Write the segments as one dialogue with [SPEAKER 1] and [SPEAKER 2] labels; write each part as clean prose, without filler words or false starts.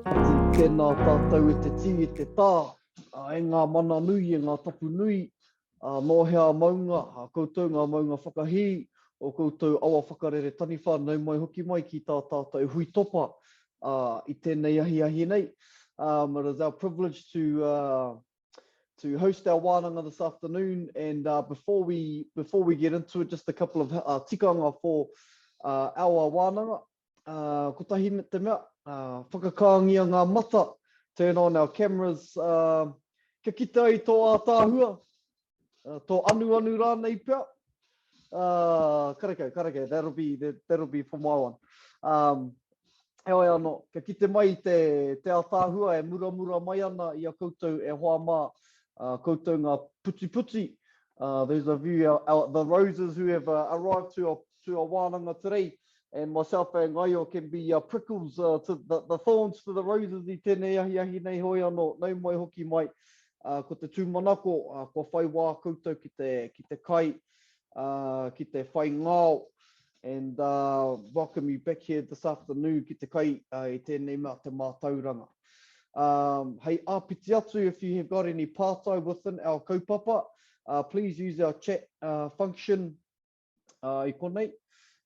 [SPEAKER 1] Tēnā tātou te ti te tā, e ngā mana nui, e ngā tapu nui, no hea maunga, koutou ngā maunga whakahi, o koutou awa whakarere tani whānau mai hoki mai ki tā tātou hui topa I tēnei ahi nei. It is our privilege to host our wānanga this afternoon, and before we get into it, just a couple of tikanga for our wānanga. Ko tahi me te mea, whakakāngia ngā mata, turn on our cameras, kia kita I tō ātāhua, tō anu rānei pia. Karakau, that'll be for my one. Heoi anō, kia kite mai te ātāhua e mura mai ana I a koutou e hoa mā, koutou ngā puti. Those of you, the roses who have arrived to our wānanga today, and myself and Ngaio can be prickles to the thorns to the roses I tēnei ahi nei hoi anō, nau mai hoki mai, ko te tūmanako, ko whai wā koutou ki te kai, ki te whai ngāo, and welcome you back here this afternoon ki te kai I tēnei mea te mātauranga. Hei āpiti atu, if you have got any pātai within our kaupapa, please use our chat function I konei.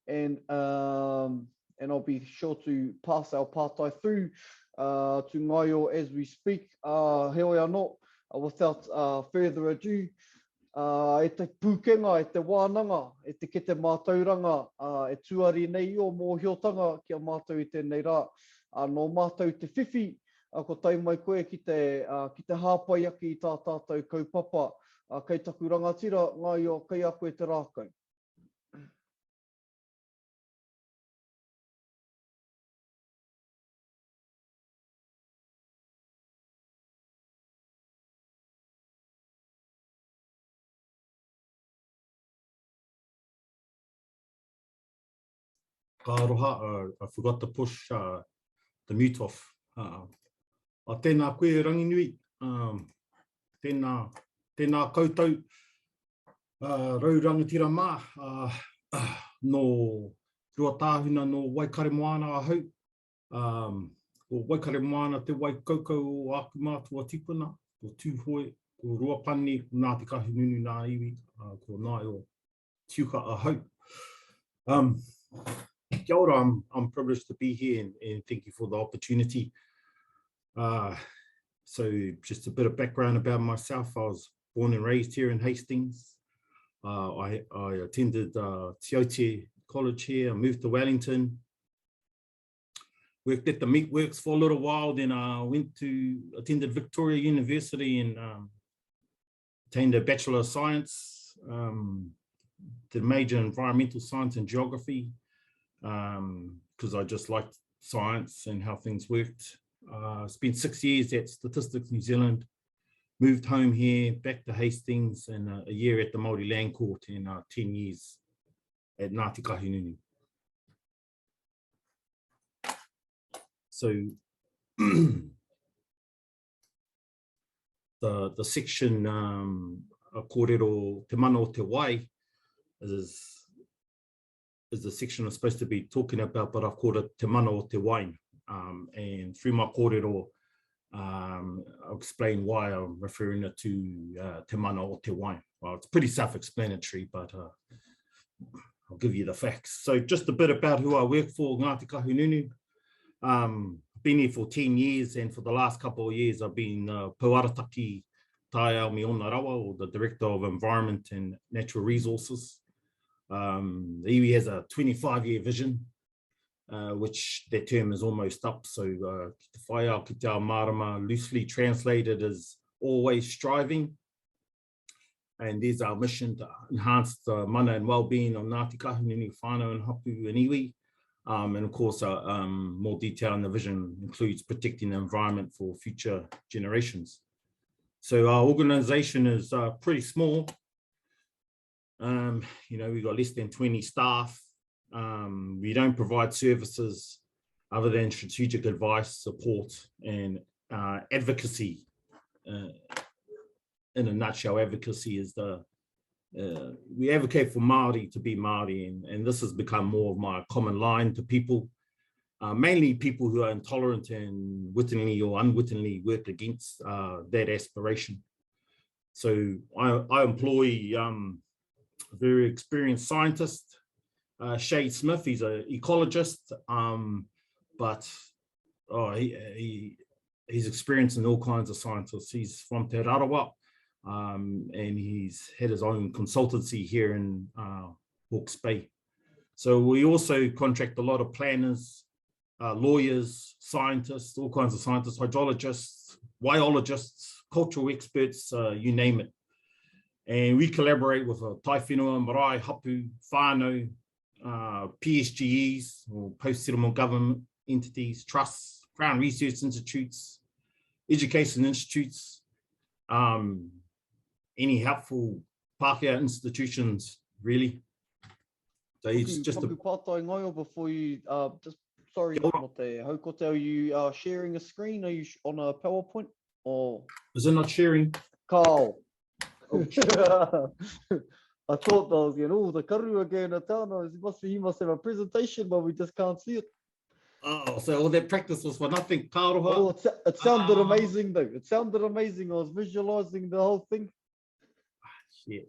[SPEAKER 1] And I'll be sure to pass our pātai through to Ngaio as we speak. Heoi anō, without further ado, e te pūkenga, e te wānanga, e te kete mātauranga, e tuari nei o mōhiotanga kia mātou I tēnei rā. No mātou te whiwhi, ko tai mai koe ki te hāpai aki I tā tātou kaupapa. Kei taku rangatira, Ngaio, kei a koe te rākau.
[SPEAKER 2] Aroha, I forgot to push the mute off. Tēnā koe rangi nui, tēnā koutou, rau rangatira mā, no rua tāhuna no waikare moana ahau, o waikare moana te waikaukau o aku mātua tipuna, o tūhoi, o ruapani, o Ngāti Kahungunu nā iwi, ko Ngaio Tiuka ahau. Kia ora, I'm privileged to be here and thank you for the opportunity. So just a bit of background about myself. I was born and raised here in Hastings. I attended Tiuka College here. I moved to Wellington. Worked at the meatworks for a little while. Then I attended Victoria University and attained a Bachelor of Science. Did major in environmental science and geography. Because I just liked science and how things worked. Spent 6 years at Statistics New Zealand, moved home here, back to Hastings, and a year at the Māori Land Court and 10 years at Ngāti Kahungunu. So the section kōrero te mana o te wai is the section I'm supposed to be talking about, but I've called it te mana o te wain. And through my kōrero, I'll explain why I'm referring it to te mana o te wain. Well, it's pretty self-explanatory, but I'll give you the facts. So just a bit about who I work for, Ngāti Kahungunu. Been here for 10 years, and for the last couple of years, I've been Pouarataki taiao me ona rawa, or the Director of Environment and Natural Resources. The iwi has a 25-year vision, which their term is almost up. So te whaiao ki te ao marama, loosely translated as always striving. And there's our mission to enhance the mana and well-being of Ngāti Kahungunu, whānau and hapu and iwi. And of course, more detail in the vision includes protecting the environment for future generations. So our organization is pretty small. You know, we've got less than 20 staff. We don't provide services other than strategic advice, support, and advocacy. In a nutshell, advocacy is we advocate for Māori to be Māori, and this has become more of my common line to people. mainly people who are intolerant and wittingly or unwittingly work against that aspiration. So I employ a very experienced scientist, Shade Smith. He's an ecologist, but he's experienced in all kinds of scientists. He's from Te Rarawa, and he's had his own consultancy here in Hawke's Bay. So we also contract a lot of planners, lawyers, scientists, all kinds of scientists, hydrologists, biologists, cultural experts, you name it. And we collaborate with a tai whenua, marae, hapu, whānau, PSGEs, or post-settlement government entities, trusts, Crown Research Institutes, education institutes, any helpful Pākehā institutions, really. So it's just a
[SPEAKER 1] pātai Ngaio, before you just sorry, haukote, are you sharing a screen? Are you on a PowerPoint or
[SPEAKER 2] is it not sharing?
[SPEAKER 1] Carl. I thought I was getting the karu again at town. He must have a presentation, but we just can't see it.
[SPEAKER 2] Oh, so all that practice was for nothing, Kāroha.
[SPEAKER 1] Oh, it sounded amazing though. It sounded amazing. I was visualizing the whole thing.
[SPEAKER 2] Shit.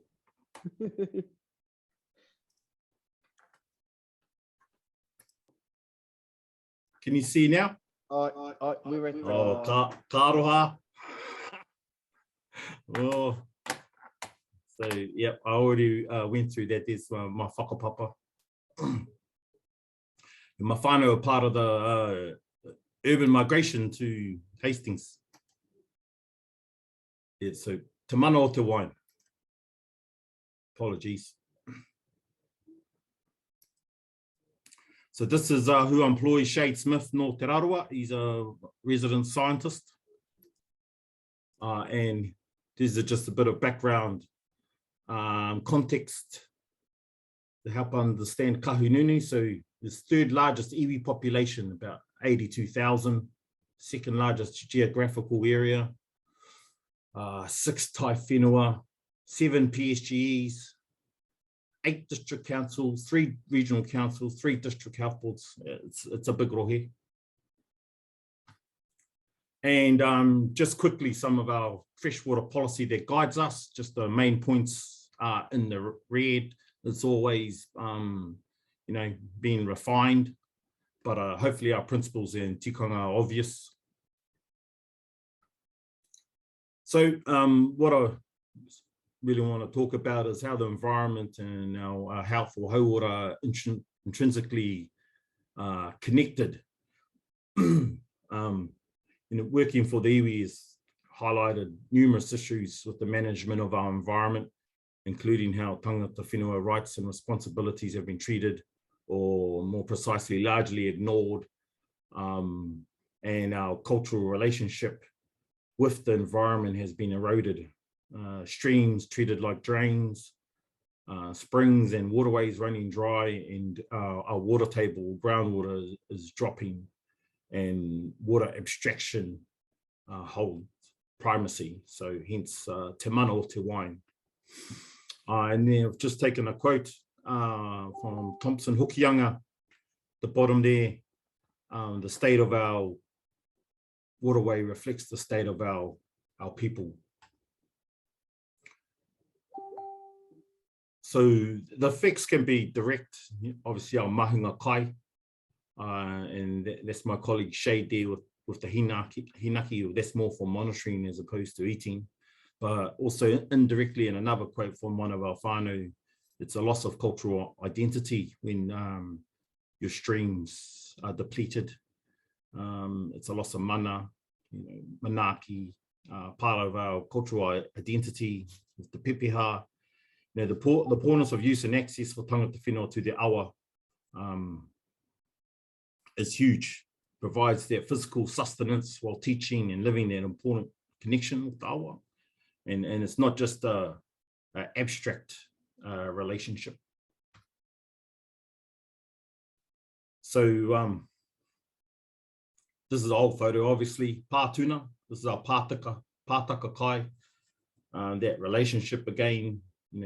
[SPEAKER 2] Can you see now?
[SPEAKER 1] We're at
[SPEAKER 2] Kāroha. Oh. So, yep, I already went through that. There's my whakapapa. My whānau are part of the urban migration to Hastings. Yeah, so te mana o te wine. Apologies. So this is who employs Shade Smith no Te Rarawa. He's a resident scientist. And this is just a bit of background context to help understand Kahungunu. So this third largest iwi population, about 82,000, second largest geographical area, 6 tai whenua, 7 PSGEs, 8 district councils, 3 regional councils, 3 district health boards. It's a big rohe. And just quickly, some of our freshwater policy that guides us, just the main points in the red. It's always, being refined, but hopefully our principles and tikanga are obvious. So what I really want to talk about is how the environment and our health or hauora are intrinsically connected. Working for the iwi has highlighted numerous issues with the management of our environment, including how tangata whenua rights and responsibilities have been treated, or more precisely, largely ignored, and our cultural relationship with the environment has been eroded. Streams treated like drains, springs and waterways running dry, and our water table, groundwater, is dropping, and water abstraction holds primacy. So hence te mana o te wine. And then I've just taken a quote from Thompson Hokianga, the bottom there. The state of our waterway reflects the state of our people. So the effects can be direct, obviously our mahunga kai, and that's my colleague Shay there with the hinaki, that's more for monitoring as opposed to eating. But also indirectly, in another quote from one of our whānau, it's a loss of cultural identity when your streams are depleted. It's a loss of mana, manaki, part of our cultural identity with the pepeha. The poorness of use and access for tangata whenua to the awa is huge, provides that physical sustenance while teaching and living that important connection with the awa. And it's not just an abstract relationship. So this is an old photo, obviously, pātuna. This is our pātaka kai. That relationship again,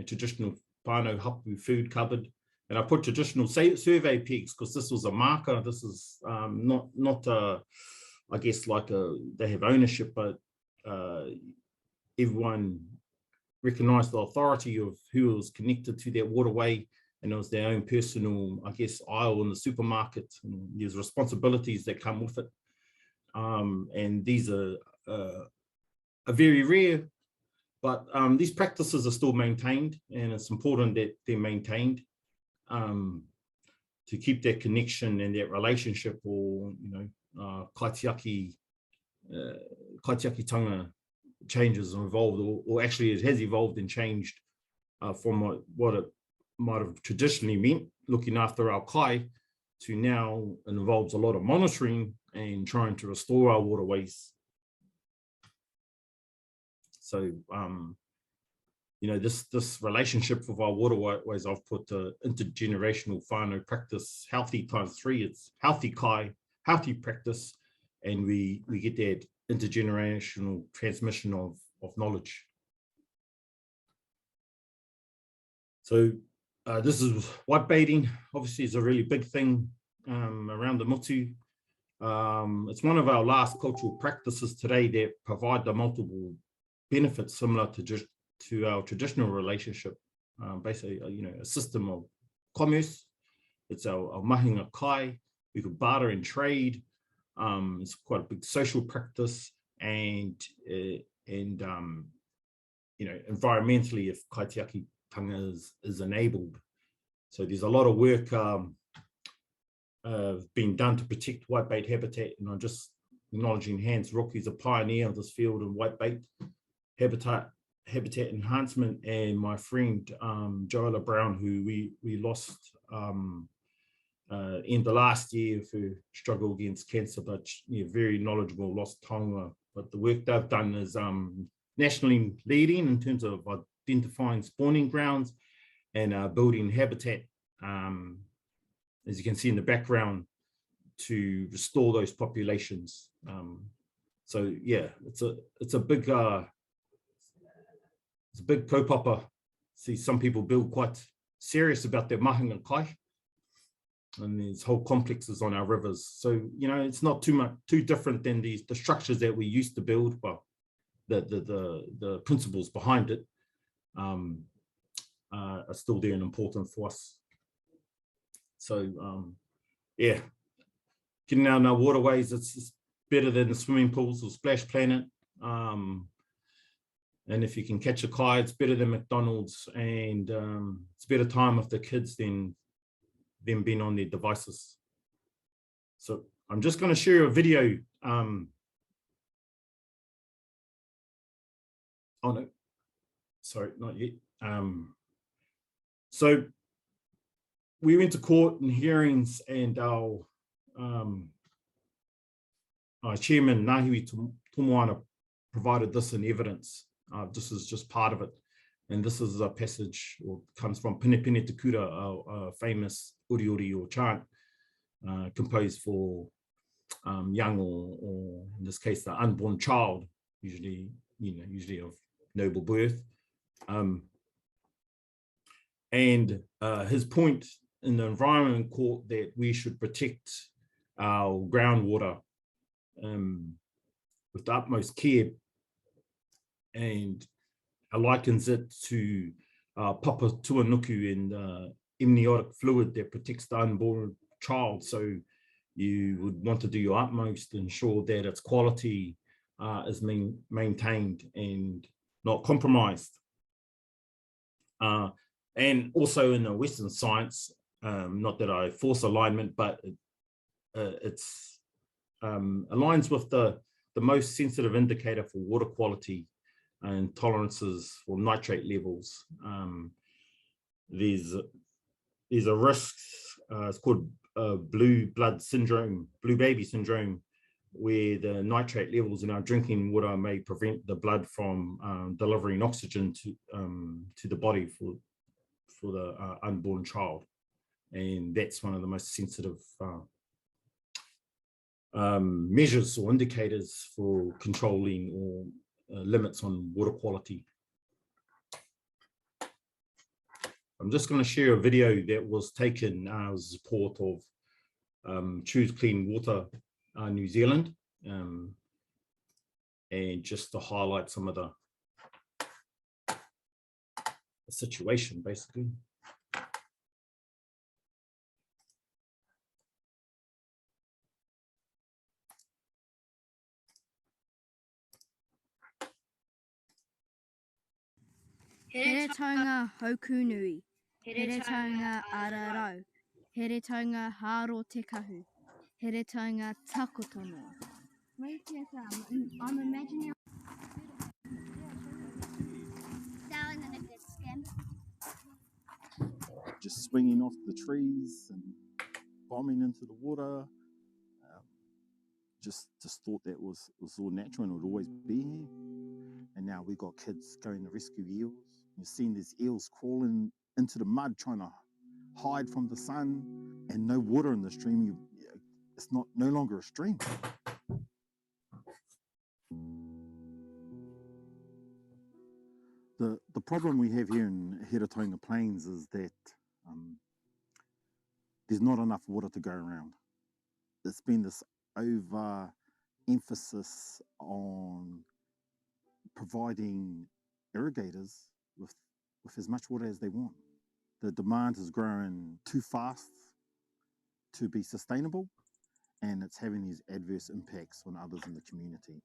[SPEAKER 2] traditional whānau hapu food cupboard, And I put traditional survey pegs because this was a marker. This is not I guess like they have ownership, but everyone recognised the authority of who was connected to that waterway, and it was their own personal, I guess, aisle in the supermarket. And there's responsibilities that come with it, and these are very rare, but these practices are still maintained, and it's important that they're maintained to keep that connection and that relationship, or kaitiaki tanga changes and evolved, or actually it has evolved and changed from what it might have traditionally meant, looking after our kai, to now it involves a lot of monitoring and trying to restore our waterways. So, this relationship with our waterways, I've put the intergenerational whānau practice, healthy ×3, it's healthy kai, healthy practice, and we get that intergenerational transmission of knowledge. So this is white baiting. Obviously, it's a really big thing around the motu. It's one of our last cultural practices today that provide the multiple benefits similar to our traditional relationship. Basically, a system of commerce. It's our mahinga kai. We could barter and trade. It's quite a big social practice, and environmentally, if kaitiaki tanga is enabled. So there's a lot of work being done to protect whitebait habitat, and I'm just acknowledging Hans Rook, he's a pioneer of this field in whitebait habitat enhancement, and my friend Joella Brown, who we lost in the last year for struggle against cancer, but very knowledgeable, lost tonga. But the work they've done is nationally leading in terms of identifying spawning grounds and building habitat, as you can see in the background, to restore those populations. So yeah, it's a big kaupapa. See, some people build quite serious about their mahinga kai, and there's whole complexes on our rivers. So it's not too different than the structures that we used to build, but the principles behind it are still there and important for us. So yeah, getting out in our waterways, it's better than the swimming pools or Splash Planet. And if you can catch a kai, it's better than McDonald's, and it's better time with the kids than them being on their devices. So I'm just going to share a video. Oh no, sorry, not yet. So we went to court and hearings, and our chairman, Ngaio Tomoana, provided this in evidence. This is just part of it. And this is a passage, or comes from Pine Pine Te Kura, a famous uriuri or chant composed for young, or in this case, the unborn child, usually of noble birth. And his point in the Environment Court that we should protect our groundwater with the utmost care, and likens it to papa tuanuku and amniotic fluid that protects the unborn child. So you would want to do your utmost to ensure that its quality is maintained and not compromised. And also in the Western science, not that I force alignment, but it's aligns with the most sensitive indicator for water quality and tolerances for nitrate levels. There's a risk, it's called blue baby syndrome, where the nitrate levels in our drinking water may prevent the blood from delivering oxygen to the body for the unborn child. And that's one of the most sensitive measures or indicators for controlling or limits on water quality. I'm just going to share a video that was taken as support of Choose Clean Water New Zealand, and just to highlight some of the situation, basically.
[SPEAKER 3] Here taunga hoku nui, here taunga ararau, here taunga haro te kahu, here taunga takotono. I'm imagining
[SPEAKER 4] just swinging off the trees and bombing into the water. Just thought that was all natural and would always be here. And now we got kids going to rescue eels. You've seen these eels crawling into the mud trying to hide from the sun, and no water in the stream. It's no longer a stream. The problem we have here in Heretaunga Plains is that there's not enough water to go around. There's been this over emphasis on providing irrigators with as much water as they want. The demand is growing too fast to be sustainable, and it's having these adverse impacts on others in the community.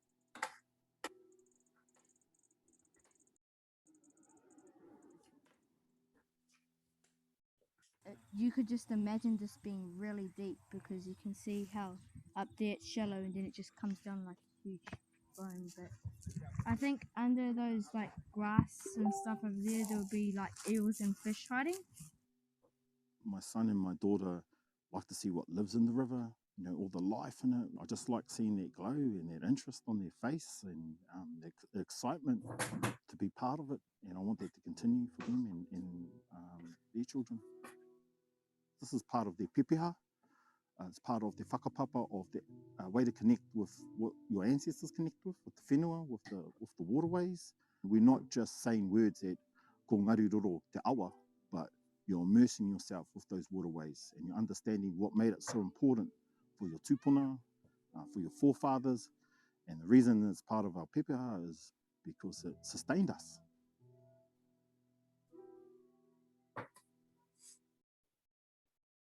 [SPEAKER 3] You could just imagine this being really deep, because you can see how up there it's shallow and then it just comes down like a huge bone. But I think under those like grass and stuff over there, there'll be like eels and fish hiding.
[SPEAKER 4] My son and my daughter like to see what lives in the river, you know, all the life in it. I just like seeing that glow and that interest on their face, and the excitement to be part of it. And I want that to continue for them and their children. This is part of their pepeha. It's part of the whakapapa of the way to connect with what your ancestors connect with the whenua, with the waterways. We're not just saying words that ko ngari roro te awa, but you're immersing yourself with those waterways, and you're understanding what made it so important for your tupuna, for your forefathers. And the reason it's part of our pepeha is because it sustained us.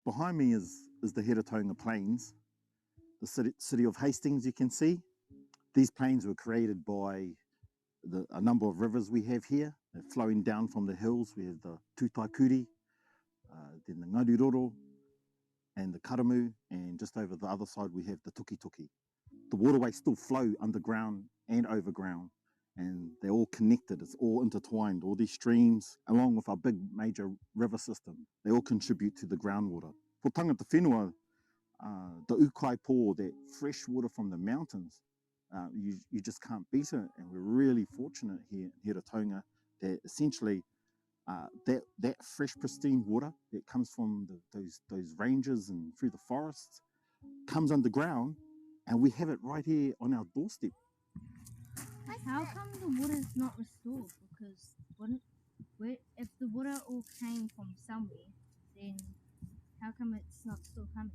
[SPEAKER 4] Behind me is the Heretaunga Plains, the city of Hastings, you can see. These plains were created by a number of rivers we have here. They're flowing down from the hills. We have the Tutaikuri, then the Ngāti Roro, and the Karamu, and just over the other side we have the Tukituki. The waterways still flow underground and overground, and they're all connected. It's all intertwined. All these streams, along with our big major river system, they all contribute to the groundwater. For tangata whenua, the ukai po, that fresh water from the mountains, you just can't beat it. And we're really fortunate here in Heretaunga that essentially that fresh, pristine water that comes from those ranges and through the forests comes underground, and we have it right here on our doorstep.
[SPEAKER 3] How come the water is not restored? Because if the water all came from somewhere, then how come it's not still coming?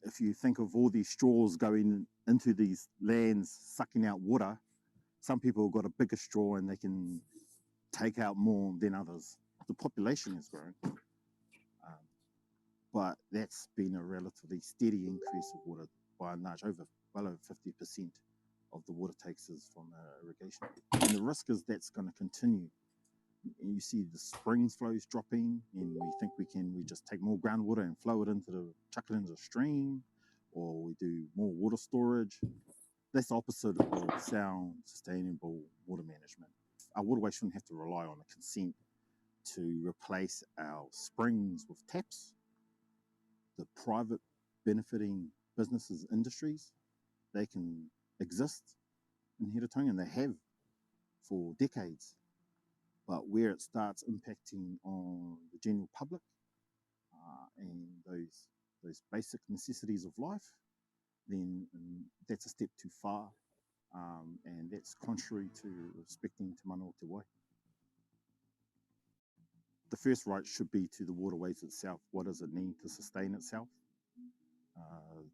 [SPEAKER 4] If you think of all these straws going into these lands, sucking out water, some people have got a bigger straw and they can take out more than others. The population has grown, but that's been a relatively steady increase of water by and large. Well over 50% of the water takes is from irrigation. And the risk is that's going to continue. And you see the springs flows dropping, and we think we just take more groundwater and flow it chuck it into the stream, or we do more water storage. That's the opposite of sound, sustainable water management. Our waterways shouldn't have to rely on a consent to replace our springs with taps. The private benefiting businesses, industries, they can exist in Heretaunga, and they have for decades. But where it starts impacting on the general public and those basic necessities of life, then that's a step too far. and that's contrary to respecting Te Mana o Te Wai. The first right should be to the waterways itself. What does it need to sustain itself,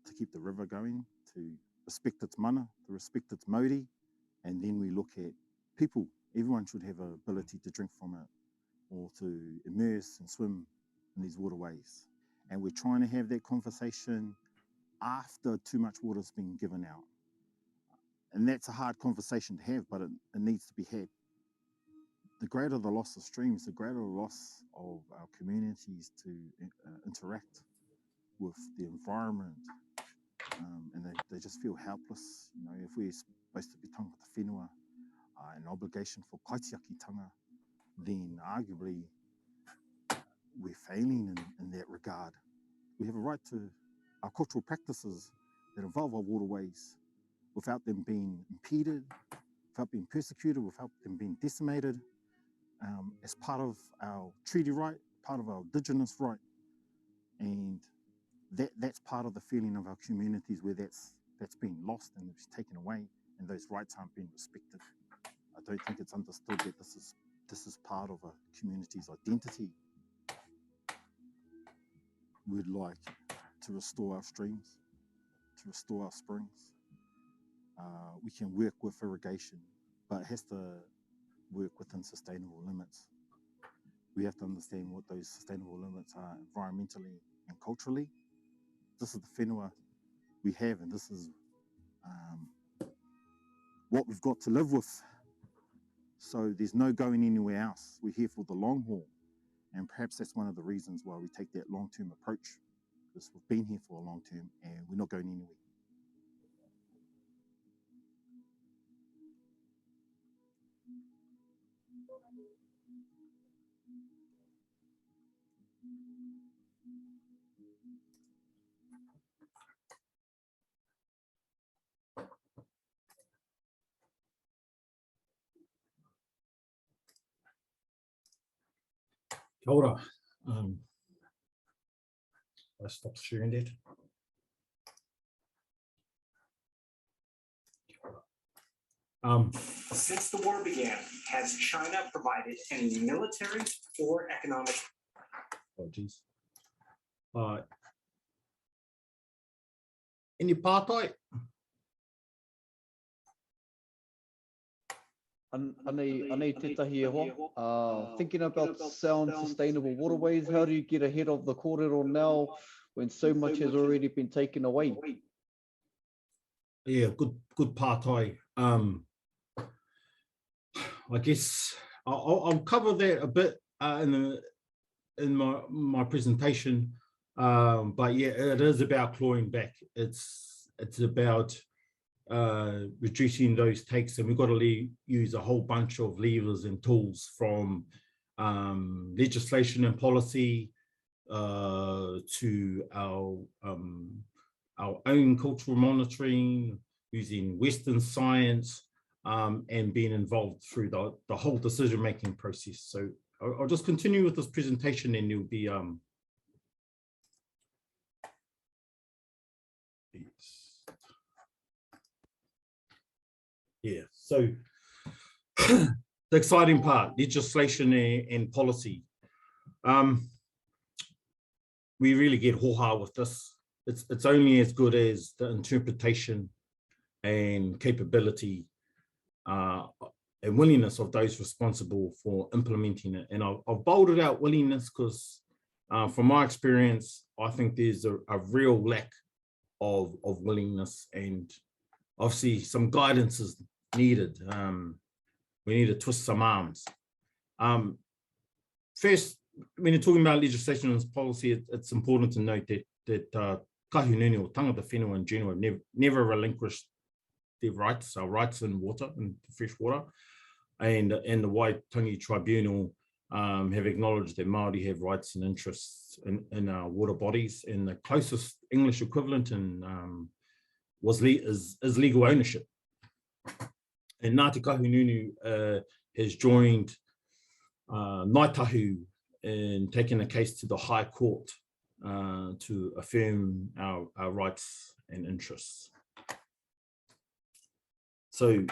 [SPEAKER 4] to keep the river going, to respect its mana, to respect its mauri, and then we look at people. Everyone should have an ability to drink from it or to immerse and swim in these waterways. And we're trying to have that conversation after too much water's been given out. And that's a hard conversation to have, but it needs to be had. The greater the loss of streams, the greater the loss of our communities to interact with the environment, and they just feel helpless. You know, if we're supposed to be tangata whenua, an obligation for kaitiakitanga, then arguably we're failing in that regard. We have a right to our cultural practices that involve our waterways without them being impeded, without being persecuted, without them being decimated, as part of our treaty right, part of our indigenous right. And that's part of the feeling of our communities where that's been lost and it's taken away and those rights aren't being respected. I don't think it's understood that this is part of a community's identity. We'd like to restore our streams, to restore our springs. We can work with irrigation, but it has to work within sustainable limits. We have to understand what those sustainable limits are environmentally and culturally. This is the whenua we have, and this is what we've got to live with. So there's no going anywhere else. We're here for the long haul. And perhaps that's one of the reasons why we take that long-term approach, because we've been here for a long term and we're not going anywhere.
[SPEAKER 2] Kia ora. I stopped sharing that.
[SPEAKER 5] Since the war began, has China provided any military or economic?
[SPEAKER 2] Oh, geez. Any pātai?
[SPEAKER 1] Anei tētahi e hoa. Thinking about sound, sustainable waterways, how do you get ahead of the kōrero now when so much has already been taken away?
[SPEAKER 2] Yeah, good pātai. I guess I'll cover that a bit in my presentation, but yeah, it is about clawing back. It's about reducing those takes, and we've got to use a whole bunch of levers and tools, from legislation and policy to our own cultural monitoring, using Western science, and being involved through the whole decision-making process. So I'll just continue with this presentation, and there'll be yeah, so the exciting part, legislation and policy. We really get hoha with this. It's only as good as the interpretation and capability and willingness of those responsible for implementing it. And I've bolded out willingness because from my experience, I think there's a real lack of willingness, and obviously some guidance is needed. We need to twist some arms. First, when you're talking about legislation and policy, it's important to note that kahungunu or tangata whenua in general never relinquished their rights, our rights in water, in fresh water, and the Waitangi Tribunal have acknowledged that Māori have rights and interests in our water bodies, and the closest English equivalent is legal ownership. And Ngāti Kahungunu has joined Ngāi Tahu in taking a case to the High Court to affirm our rights and interests. So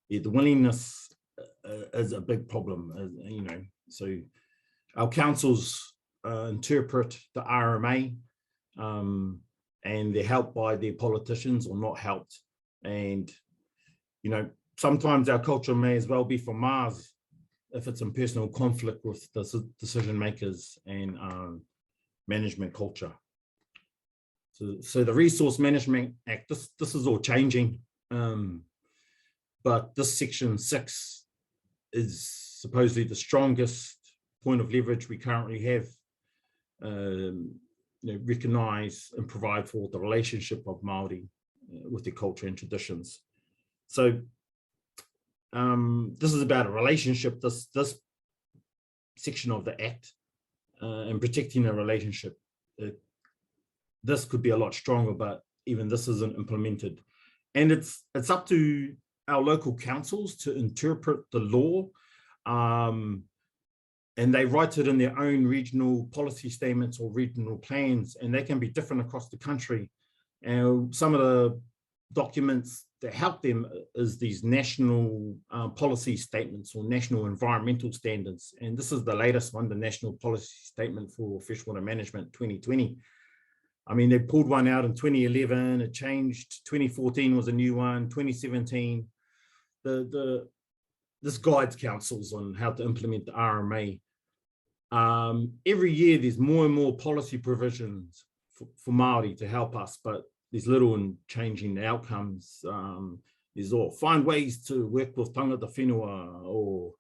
[SPEAKER 2] yeah, the willingness is a big problem, you know. So our councils interpret the RMA and they're helped by their politicians or not helped. And, you know, sometimes our culture may as well be from Mars if it's in personal conflict with the decision makers and management culture. So the Resource Management Act, this is all changing, but this section 6 is supposedly the strongest point of leverage we currently have. You know, recognise and provide for the relationship of Māori with their culture and traditions. So this is about a relationship, this section of the Act, and protecting a relationship. This could be a lot stronger, but even this isn't implemented. And it's up to our local councils to interpret the law, and they write it in their own regional policy statements or regional plans, and they can be different across the country. And some of the documents that help them is these national policy statements or national environmental standards. And this is the latest one, the National Policy Statement for Freshwater Management 2020. I mean, they pulled one out in 2011, it changed, 2014 was a new one, 2017. This guides councils on how to implement the RMA. Every year there's more and more policy provisions for Māori to help us, but there's little in changing the outcomes. There's all find ways to work with tangata whenua, or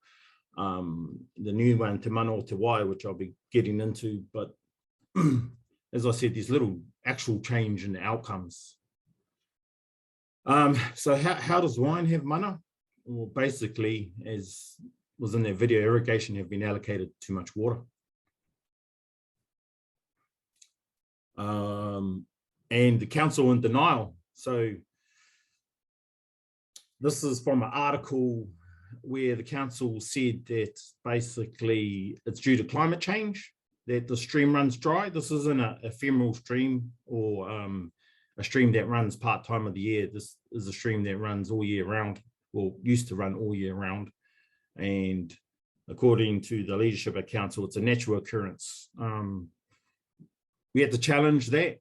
[SPEAKER 2] the new one, Te Mana o Te Wai, which I'll be getting into. But as I said, there's little actual change in the outcomes. So how does wine have mana? Well, basically, as was in that video, irrigation have been allocated too much water. And the council in denial. So this is from an article where the council said that basically it's due to climate change that the stream runs dry. This isn't an ephemeral stream or a stream that runs part-time of the year. This is a stream that runs all year round, or used to run all year round. And according to the leadership of council, it's a natural occurrence. We had to challenge that.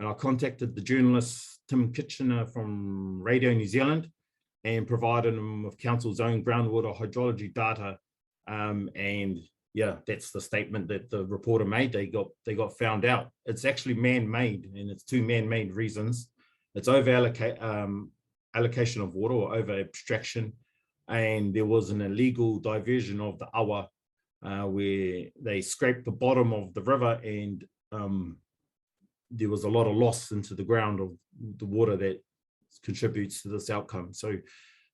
[SPEAKER 2] And I contacted the journalist Tim Kitchener from Radio New Zealand and provided him with council's own groundwater hydrology data. And yeah, that's the statement that the reporter made. They got found out. It's actually man-made, and it's two man-made reasons. It's over allocation of water or over abstraction, and there was an illegal diversion of the awa where they scraped the bottom of the river, and there was a lot of loss into the ground of the water that contributes to this outcome. So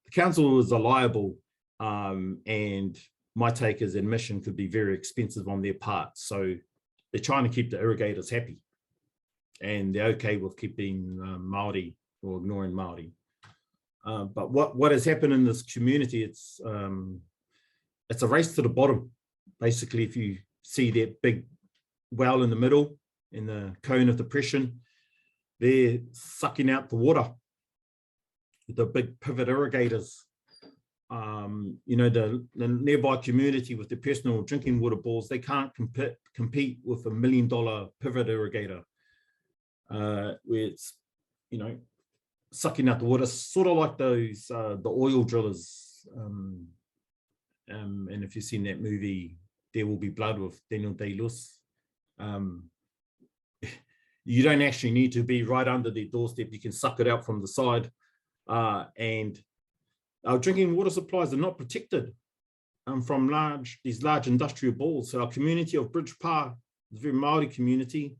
[SPEAKER 2] the council is liable, and my take is admission could be very expensive on their part. So they're trying to keep the irrigators happy, and they're okay with keeping Māori or ignoring Māori. But what has happened in this community, it's a race to the bottom. Basically, if you see that big well in the middle, in the cone of depression, they're sucking out the water with the big pivot irrigators. You know, the nearby community with the personal drinking water bores, they can't compete with $1 million pivot irrigator, where it's, you know, sucking out the water, sort of like those the oil drillers. And if you've seen that movie, There Will Be Blood with Daniel Day-Lewis, you don't actually need to be right under their doorstep. You can suck it out from the side, and our drinking water supplies are not protected from these large industrial balls. So our community of Bridge Pa, it's a very Māori community,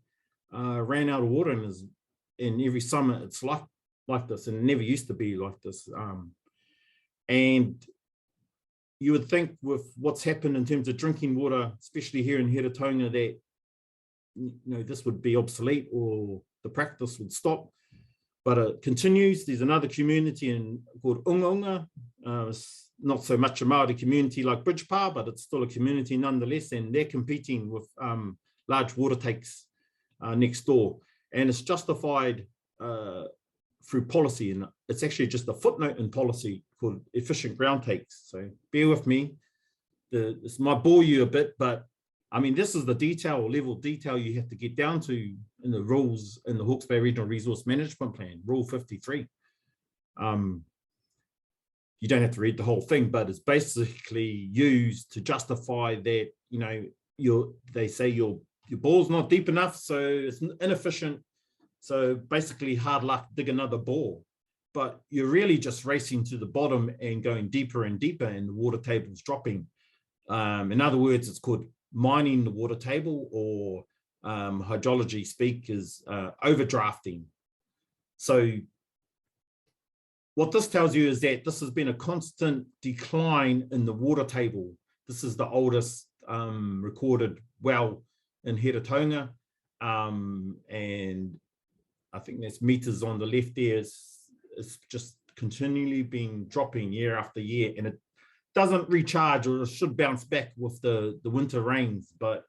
[SPEAKER 2] ran out of water, and every summer it's like this, and it never used to be like this. And you would think with what's happened in terms of drinking water, especially here in Heretaunga, that, you know, this would be obsolete or the practice would stop, but it continues. There's another community called Unga. It's not so much a Māori community like Bridge Pa, but it's still a community nonetheless, and they're competing with large water takes next door. And it's justified through policy, and it's actually just a footnote in policy called efficient ground takes. So bear with me. This might bore you a bit, but I mean, this is the level of detail you have to get down to in the rules in the Hawke's Bay Regional Resource Management Plan, Rule 53. You don't have to read the whole thing, but it's basically used to justify that, you know, they say your bore's not deep enough, so it's inefficient. So basically hard luck, dig another bore. But you're really just racing to the bottom and going deeper and deeper, and the water table's dropping. In other words, it's called mining the water table, or hydrology speak is overdrafting. So what this tells you is that this has been a constant decline in the water table. This is the oldest recorded well in Heretaunga, and I think there's meters on the left there. It's just continually been dropping year after year, and it doesn't recharge, or it should bounce back with the winter rains, but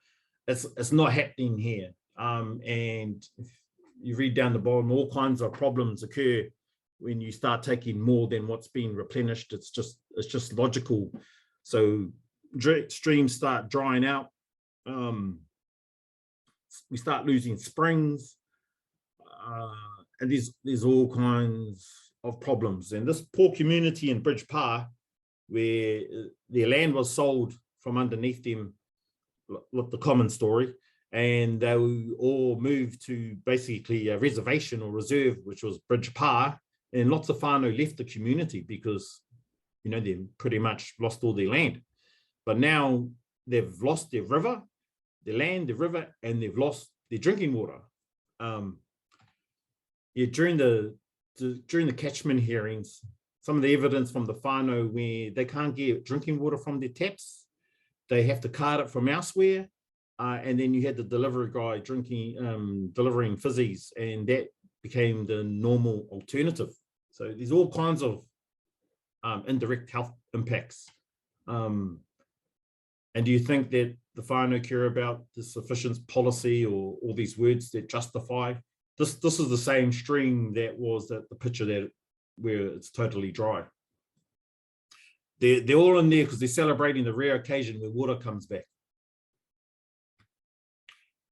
[SPEAKER 2] it's not happening here. And if you read down the bottom, all kinds of problems occur when you start taking more than what's being replenished. It's just logical. So streams start drying out. We start losing springs, and there's all kinds of problems. And this poor community in Bridge Pa, where their land was sold from underneath them, look, the common story, and they all moved to basically a reservation or reserve, which was Bridge Pa, and lots of whānau left the community because, you know, they've pretty much lost all their land. But now they've lost their river, their land, their river, and they've lost their drinking water. Yeah, during the catchment hearings, some of the evidence from the whānau where they can't get drinking water from their taps, they have to cart it from elsewhere, and then you had the delivery guy delivering fizzies, and that became the normal alternative. So there's all kinds of indirect health impacts. And do you think that the whānau care about the sufficient policy, or all these words that justify? This is the same stream that was the picture where it's totally dry. They're all in there because they're celebrating the rare occasion where water comes back.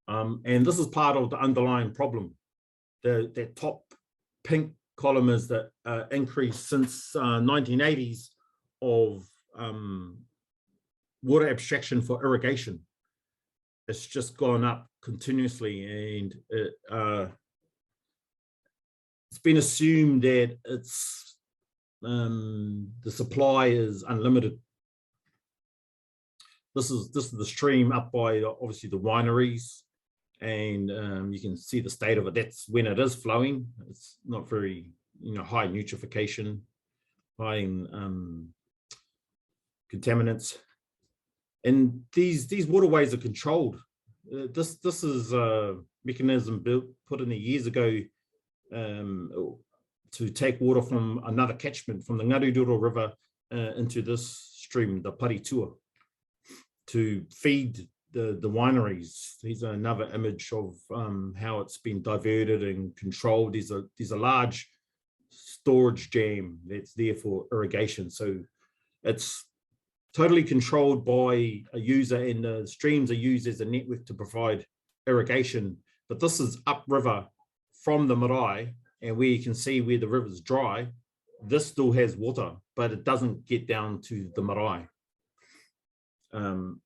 [SPEAKER 2] And this is part of the underlying problem. That top pink column is the increase since 1980s of water abstraction for irrigation. It's just gone up continuously, and it's been assumed that it's the supply is unlimited. This is the stream up by obviously the wineries, and you can see the state of it. That's when it is flowing. It's not very, high nutrification, high in contaminants, and these waterways are controlled. This is a mechanism put in there years ago to take water from another catchment, from the Ngaruroro River into this stream, the Paritua, to feed the wineries. Here's another image of how it's been diverted and controlled. There's a large storage jam that's there for irrigation. So it's totally controlled by a user, and the streams are used as a network to provide irrigation. But this is upriver from the marae, and where you can see where the river's dry, this still has water, but it doesn't get down to the marae.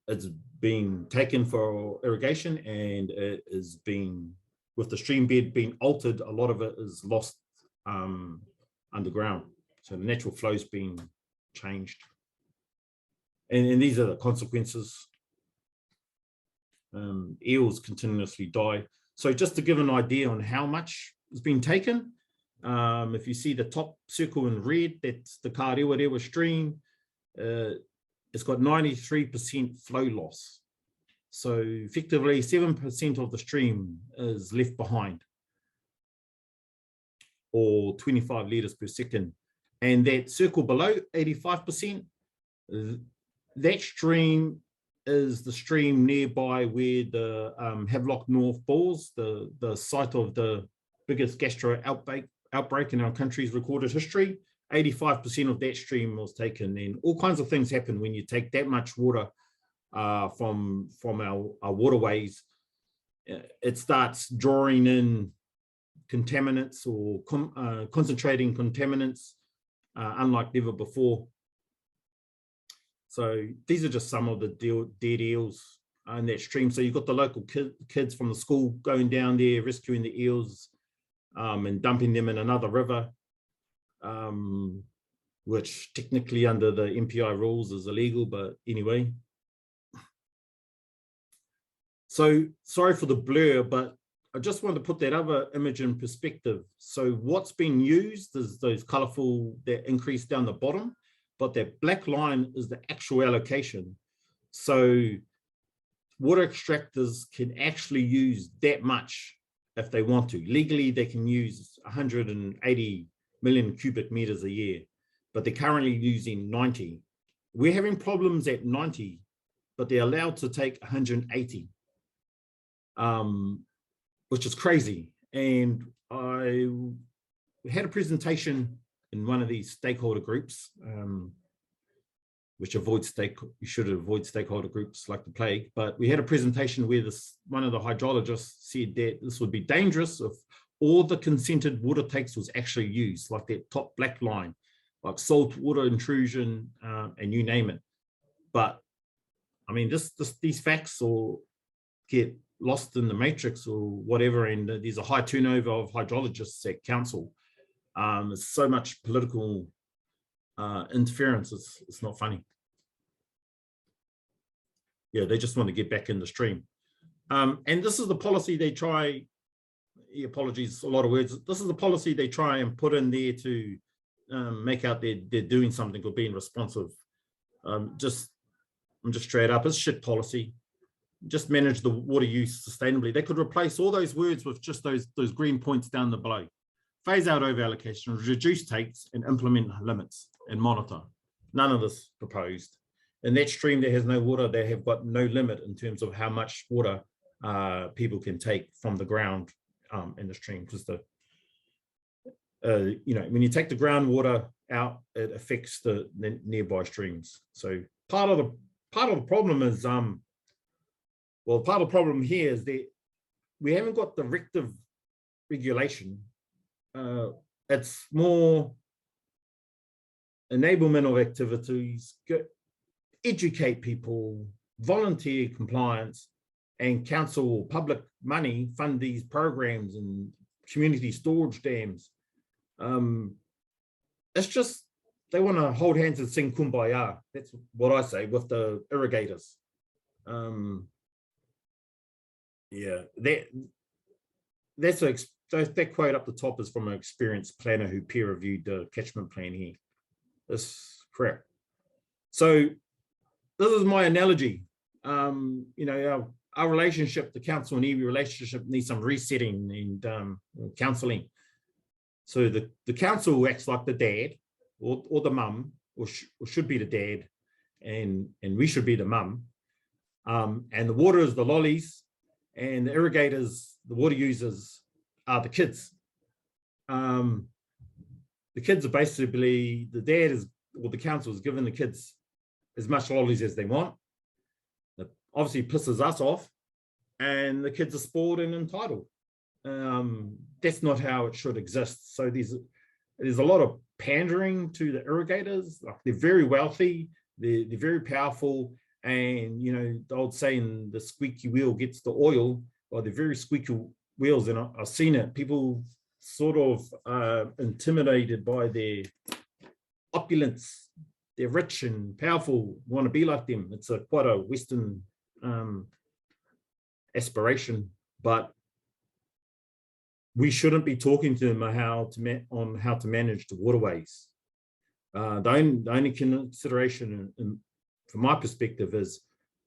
[SPEAKER 2] It's being taken for irrigation, and it is being, with the stream bed being altered, a lot of it is lost underground. So the natural flow's being changed. And these are the consequences. Eels continuously die. So just to give an idea on how much has been taken, if you see the top circle in red, that's the Kārewarewa stream. It's got 93% flow loss. So effectively 7% of the stream is left behind, or 25 litres per second. And that circle below, 85%, that stream is the stream nearby where the Havelock North bores, the site of the biggest gastro outbreak in our country's recorded history. 85% of that stream was taken, and all kinds of things happen when you take that much water from our waterways. It starts drawing in contaminants or concentrating contaminants unlike never before. So these are just some of the dead eels in that stream. So you've got the local kids from the school going down there, rescuing the eels and dumping them in another river, which technically under the MPI rules is illegal, but anyway. So sorry for the blur, but I just want to put that other image in perspective. So what's being used is those colorful, that increase down the bottom, but that black line is the actual allocation. So water extractors can actually use that much if they want to. Legally, they can use 180 million cubic meters a year, but they're currently using 90. We're having problems at 90, but they're allowed to take 180, which is crazy. And I had a presentation in one of these stakeholder groups, which you should avoid stakeholder groups like the plague. But we had a presentation where one of the hydrologists said that this would be dangerous if all the consented water takes was actually used, like that top black line, like salt water intrusion, and you name it. But I mean, these facts will get lost in the matrix or whatever, and there's a high turnover of hydrologists at council. There's so much political interference, it's not funny. Yeah, they just want to get back in the stream. And this is the policy they try, apologies, a lot of words. This is the policy they try and put in there to make out they're doing something or being responsive. I'm just straight up, it's shit policy. Just manage the water use sustainably. They could replace all those words with just those green points down the below. Phase out over allocation, reduce takes, and implement limits and monitor. None of this proposed. In that stream that has no water, they have got no limit in terms of how much water people can take from the ground in the stream, because when you take the groundwater out, it affects the nearby streams. So part of the problem is part of the problem here is that we haven't got directive regulation. It's more enablement of activities, educate people, volunteer compliance, and council or public money fund these programs and community storage dams. It's just, they want to hold hands and sing Kumbaya. That's what I say with the irrigators. Yeah, that quote up the top is from an experienced planner who peer reviewed the catchment plan here. That's crap. So this is my analogy. Our relationship, the council and iwi relationship, needs some resetting and counselling. So the council acts like the dad or the mum, or should be the dad, and we should be the mum. And the water is the lollies, and the irrigators, the water users, are the kids. The kids are basically, the dad is, or the council is giving the kids as much lollies as they want. That obviously pisses us off, and the kids are spoiled and entitled. That's not how it should exist. So there's a lot of pandering to the irrigators. Like, they're very wealthy, they're very powerful, and the old saying, the squeaky wheel gets the oil. Well, they're very squeaky wheels, and I've seen it. People sort of intimidated by their opulence. They're rich and powerful, want to be like them. It's quite a Western aspiration, but we shouldn't be talking to them on how to manage the waterways. The only consideration, from my perspective, is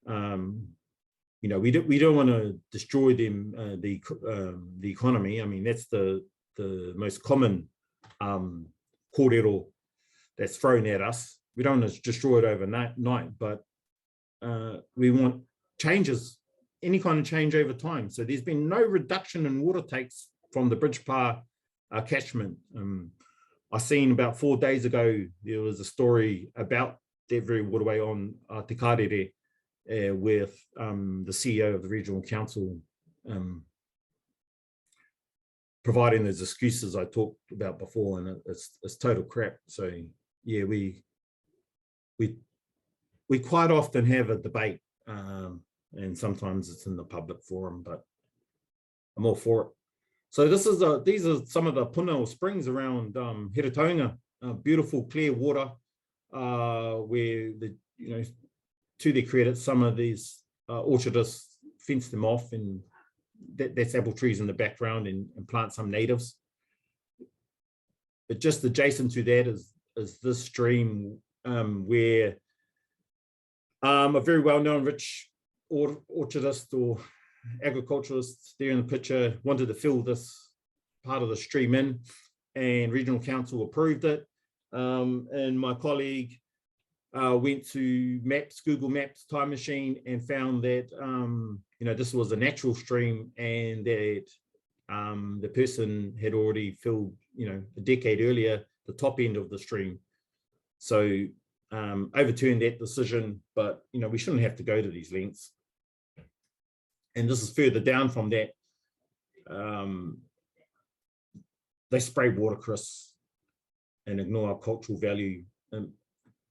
[SPEAKER 2] we don't want to destroy them, the economy. I mean, that's the most common kōrero that's thrown at us. We don't want to destroy it overnight, but we want changes, any kind of change over time. So there's been no reduction in water takes from the bridge pa catchment. I seen about 4 days ago, there was a story about that very waterway on Te Karere with the CEO of the regional council providing those excuses I talked about before, and it's total crap. So yeah, we quite often have a debate, and sometimes it's in the public forum, but I'm all for it. So these are some of the puna or springs around Heretaunga, beautiful clear water, where to their credit, some of these orchardists fenced them off, and that's apple trees in the background, and plant some natives. But just adjacent to that is this stream where a very well-known rich orchardist or agriculturalist there in the picture wanted to fill this part of the stream in, and regional council approved it. And my colleague went to Google Maps time machine, and found that this was a natural stream, and that the person had already filled a decade earlier the top end of the stream. So overturned that decision, but we shouldn't have to go to these lengths. And this is further down from that. They spray watercress and ignore our cultural value.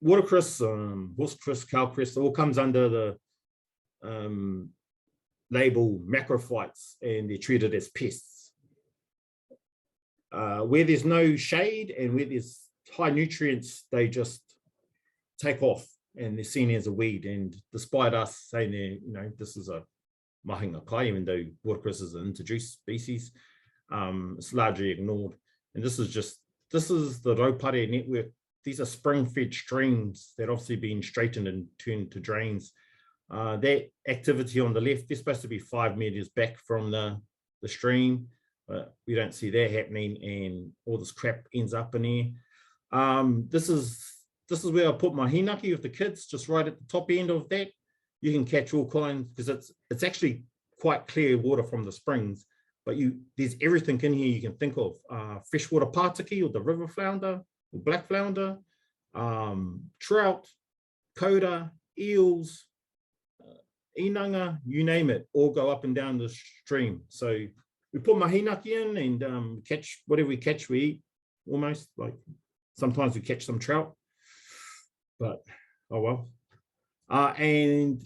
[SPEAKER 2] Watercress, horsecress, cowcress, all comes under the label macrophytes, and they're treated as pests. Where there's no shade and where there's high nutrients, they just take off, and they're seen as a weed. And despite us saying this is a mahi ngaio, even though watercress is an introduced species, it's largely ignored. And this is the Raupare network. These are spring-fed streams that obviously been straightened and turned to drains. That activity on the left, they're supposed to be 5 meters back from the stream, but we don't see that happening, and all this crap ends up in here. This is where I put my hinaki with the kids, just right at the top end of that. You can catch all kinds, because it's actually quite clear water from the springs, but there's everything in here you can think of. Freshwater pataki, or the river flounder, or black flounder, trout, koda, eels, inanga, you name it, all go up and down the stream. So we put my hinaki in, and catch whatever we catch, we eat, almost. Like sometimes we catch some trout, but oh well. And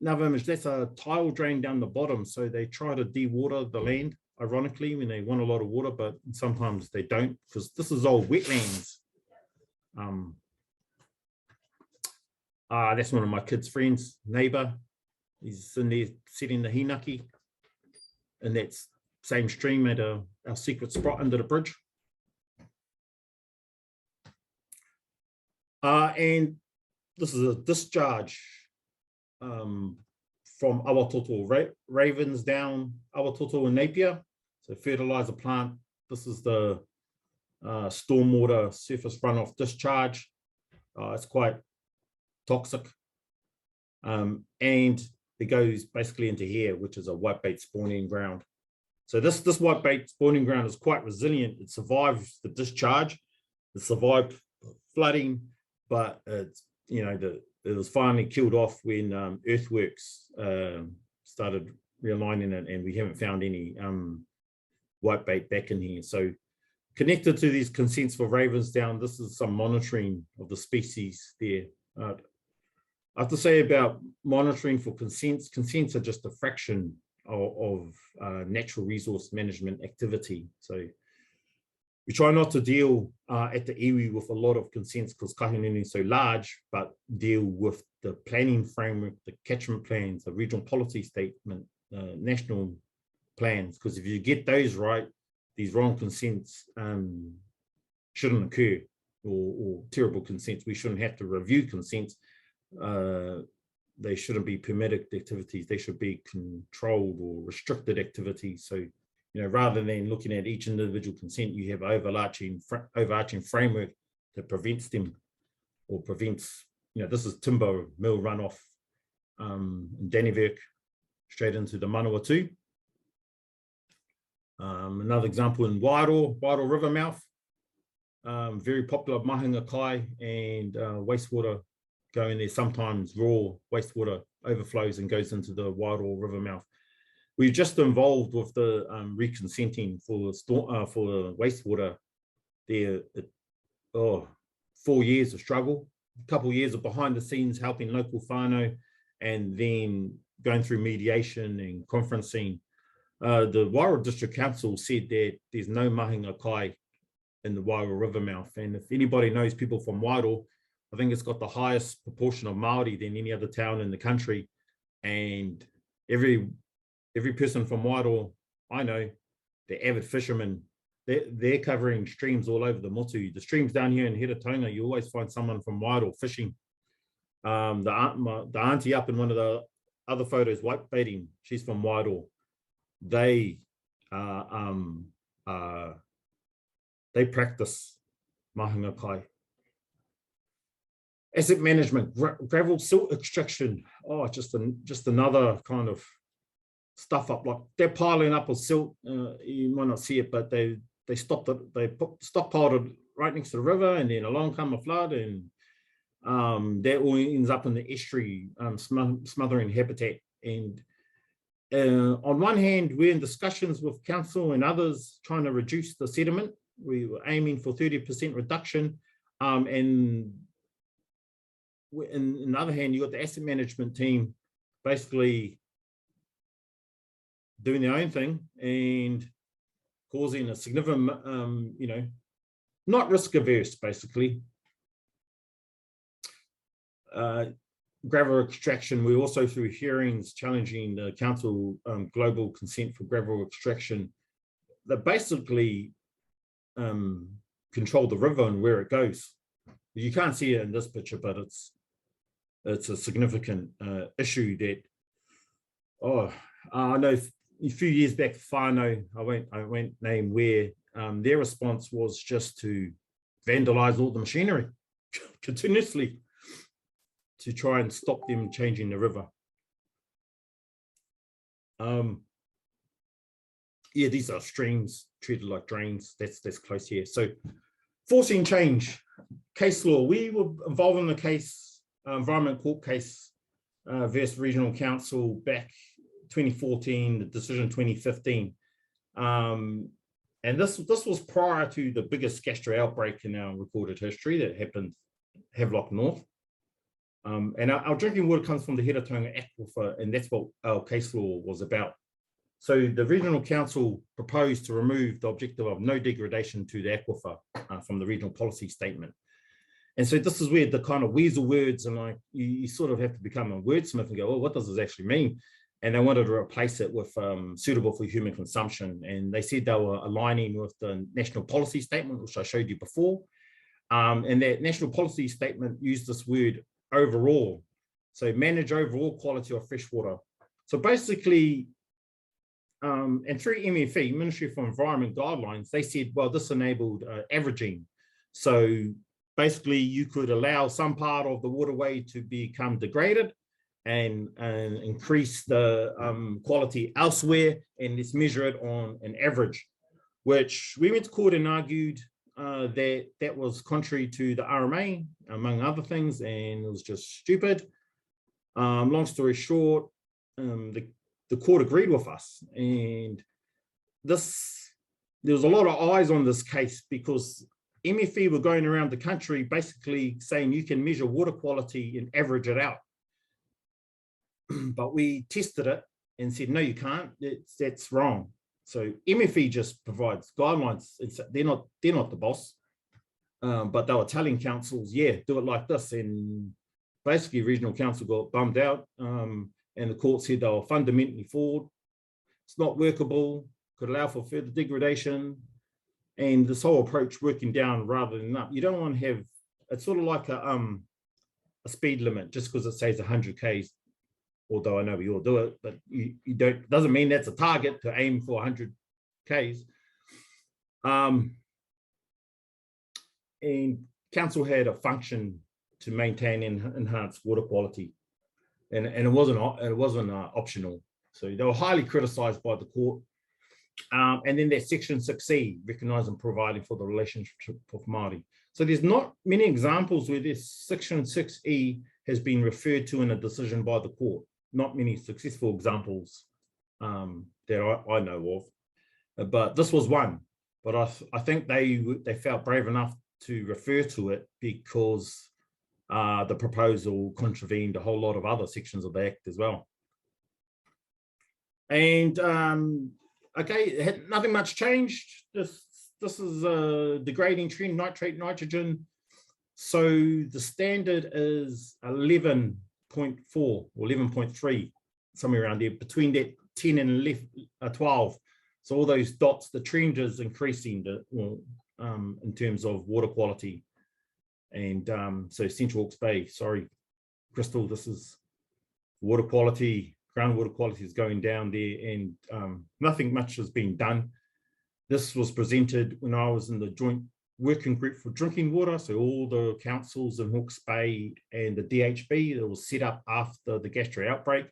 [SPEAKER 2] another image, that's a tile drain down the bottom. So they try to dewater the land, ironically, when they want a lot of water, but sometimes they don't, because this is all wetlands. That's one of my kids' friends, neighbor. He's in there setting the hinaki, and that's same stream at our secret spot under the bridge. And this is a discharge from Awatoto, Ravens down Awatoto and Napier. So fertilizer plant. This is the stormwater surface runoff discharge. It's quite toxic. And it goes basically into here, which is a whitebait spawning ground. So this whitebait spawning ground is quite resilient. It survives the discharge. It survived flooding, but it's, it was finally killed off when earthworks started realigning it, and we haven't found any whitebait back in here. So connected to these consents for ravens down, this is some monitoring of the species there. I have to say about monitoring for consents are just a fraction of natural resource management activity. So we try not to deal at the iwi with a lot of consents, because Kahungunu is so large, but deal with the planning framework, the catchment plans, the regional policy statement, national plans, because if you get those right, these wrong consents shouldn't occur, or terrible consents. We shouldn't have to review consents. They shouldn't be permitted activities. They should be controlled or restricted activities. So, rather than looking at each individual consent, you have overarching framework that prevents them, or prevents, this is timber mill runoff in Dannevirke straight into the Manawatu. Another example in Whakaaro River mouth, very popular mahinga kai and wastewater going there. Sometimes raw wastewater overflows and goes into the Whakaaro River mouth. We're just involved with the reconsenting for the wastewater there. 4 years of struggle, a couple of years of behind the scenes helping local whānau, and then going through mediation and conferencing. The Wairoa District Council said that there's no mahinga kai in the Wairoa River mouth. And if anybody knows people from Wairoa, I think it's got the highest proportion of Māori than any other town in the country. And every person from Wairoa I know, they're avid fishermen. They're covering streams all over the motu. The streams down here in Heretaunga, you always find someone from Wairoa fishing. The auntie up in one of the other photos, white baiting, she's from Wairoa. They practice mahinga kai. Asset management, gravel silt extraction. Oh, just another kind of stuff up, like they're piling up with silt. You might not see it, but they stopped it. They stockpiled it right next to the river, and then along come a flood, and that all ends up in the estuary, smothering habitat. And on one hand, we're in discussions with council and others trying to reduce the sediment. We were aiming for 30% reduction, and on the other hand, you got the asset management team basically doing their own thing and causing a significant, not risk averse, basically. Gravel extraction, we also through hearings challenging the council global consent for gravel extraction that basically control the river and where it goes. You can't see it in this picture, but it's a significant issue that, I know a few years back, whānau, I won't name where, their response was just to vandalize all the machinery continuously to try and stop them changing the river. Yeah, these are streams treated like drains. That's close here. So forcing change, case law. We were involved in the case, environment court case versus regional council back 2014, the decision 2015. And this was prior to the biggest gastro outbreak in our recorded history that happened Havelock North. And our drinking water comes from the Heretaunga aquifer, and that's what our case law was about. So the regional council proposed to remove the objective of no degradation to the aquifer from the regional policy statement. And so this is where the kind of weasel words, and you sort of have to become a wordsmith and go, well, what does this actually mean? And they wanted to replace it with suitable for human consumption. And they said they were aligning with the national policy statement, which I showed you before. And that national policy statement used this word overall. So manage overall quality of fresh water. So basically, and through MFE, Ministry for Environment guidelines, they said, well, this enabled averaging. So basically you could allow some part of the waterway to become degraded and increase the quality elsewhere, and let's measure it on an average, which we went to court and argued that was contrary to the RMA, among other things, and it was just stupid. Long story short, the court agreed with us, and there was a lot of eyes on this case because MFE were going around the country basically saying you can measure water quality and average it out. But we tested it and said, no, you can't, that's wrong. So MFE just provides guidelines. They're not the boss, but they were telling councils, yeah, do it like this. And basically regional council got bummed out, and the court said they were fundamentally flawed. It's not workable, could allow for further degradation. And this whole approach working down rather than up. You don't want to have, it's sort of like a speed limit just because it says 100 Ks. Although I know we all do it, but you don't, doesn't mean that's a target to aim for 100 Ks. And council had a function to maintain and enhance water quality, and it wasn't optional. So they were highly criticised by the court. And then there's section 6E, recognising and providing for the relationship of Māori. So there's not many examples where this section 6E has been referred to in a decision by the court. Not many successful examples that I know of, but this was one. But I think they felt brave enough to refer to it because the proposal contravened a whole lot of other sections of the Act as well. And okay, nothing much changed. This is a degrading trend, nitrate, nitrogen. So the standard is 11.4 or 11.3, somewhere around there, between that 10 and 12. So all those dots, the trend is increasing in terms of water quality. And so Central Hawke's Bay, sorry, Crystal, this is water quality, groundwater quality is going down there, and nothing much has been done. This was presented when I was in the joint working group for drinking water. So all the councils in Hawke's Bay and the DHB that was set up after the gastro outbreak.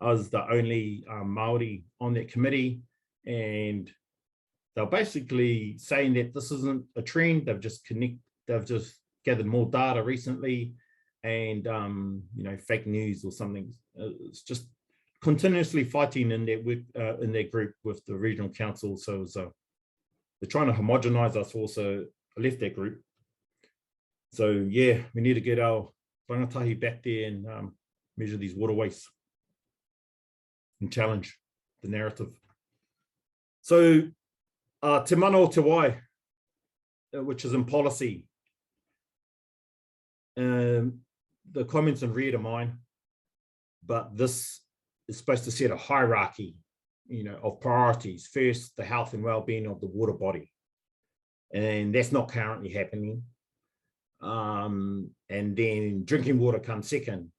[SPEAKER 2] I was the only Māori on that committee, and they're basically saying that this isn't a trend. They've just gathered more data recently, and you know, fake news or something. It's just continuously fighting in their group with the regional council. So it was, they're trying to homogenize us also. I left that group. So yeah, we need to get our rangatahi back there and measure these waterways and challenge the narrative. So te mana o te wai, which is in policy. The comments in red are mine, but this is supposed to set a hierarchy, you know, of priorities. First, the health and well-being of the water body, and that's not currently happening. And then drinking water comes second.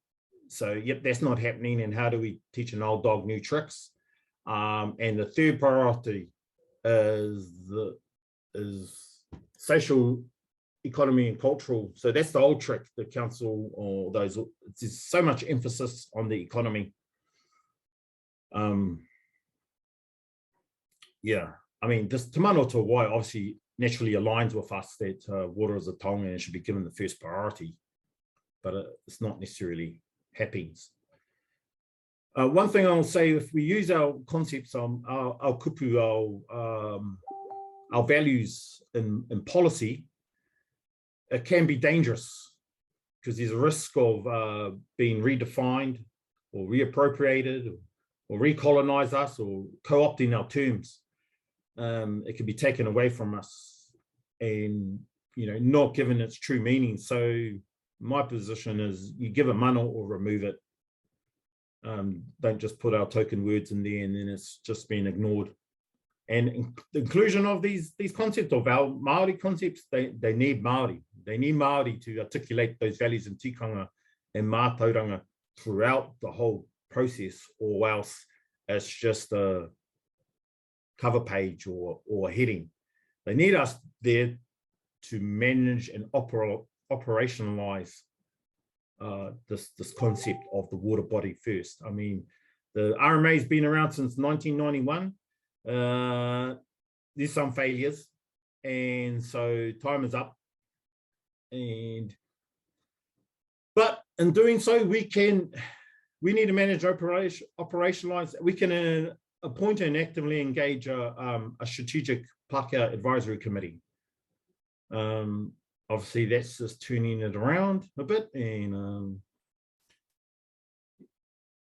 [SPEAKER 2] So yep, that's not happening. And how do we teach an old dog new tricks? And the third priority is social, economy and cultural. So that's the old trick, the council or those, there's so much emphasis on the economy. Yeah, I mean, this te mana o te wai obviously naturally aligns with us that water is a taonga and it should be given the first priority, but it's not necessarily happens. One thing I'll say, if we use our concepts, our kupu, our values in policy, it can be dangerous because there's a risk of being redefined or reappropriated or recolonize us or co-opting our terms. It can be taken away from us and, you know, not given its true meaning. So my position is you give it mana or remove it. Don't just put our token words in there and then it's just been ignored. And the inclusion of these concepts of our Māori concepts, they need Māori. They need Māori to articulate those values in tikanga and mātauranga throughout the whole process, or else it's just a cover page or a heading. They need us there to manage and operationalize this concept of the water body first. I mean, the RMA has been around since 1991. There's some failures, and so time is up. But in doing so, we need to manage, operationalize. We can appoint and actively engage a strategic Pākehā advisory committee. Obviously, that's just turning it around a bit, and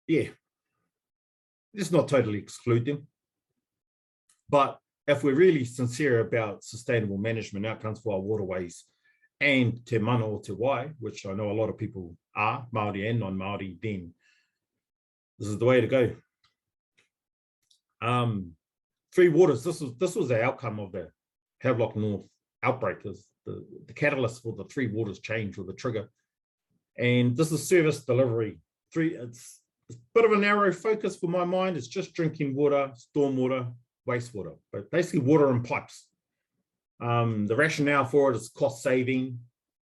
[SPEAKER 2] yeah, let's not totally exclude them. But if we're really sincere about sustainable management outcomes for our waterways and te mana o te wai, which I know a lot of people are, Māori and non-Māori, then this is the way to go. Three waters, this was the outcome of the Havelock North outbreak, is the catalyst for the three waters change, or the trigger. And this is service delivery. It's a bit of a narrow focus for my mind. It's just drinking water, stormwater, wastewater, but basically water in pipes. The rationale for it is cost saving,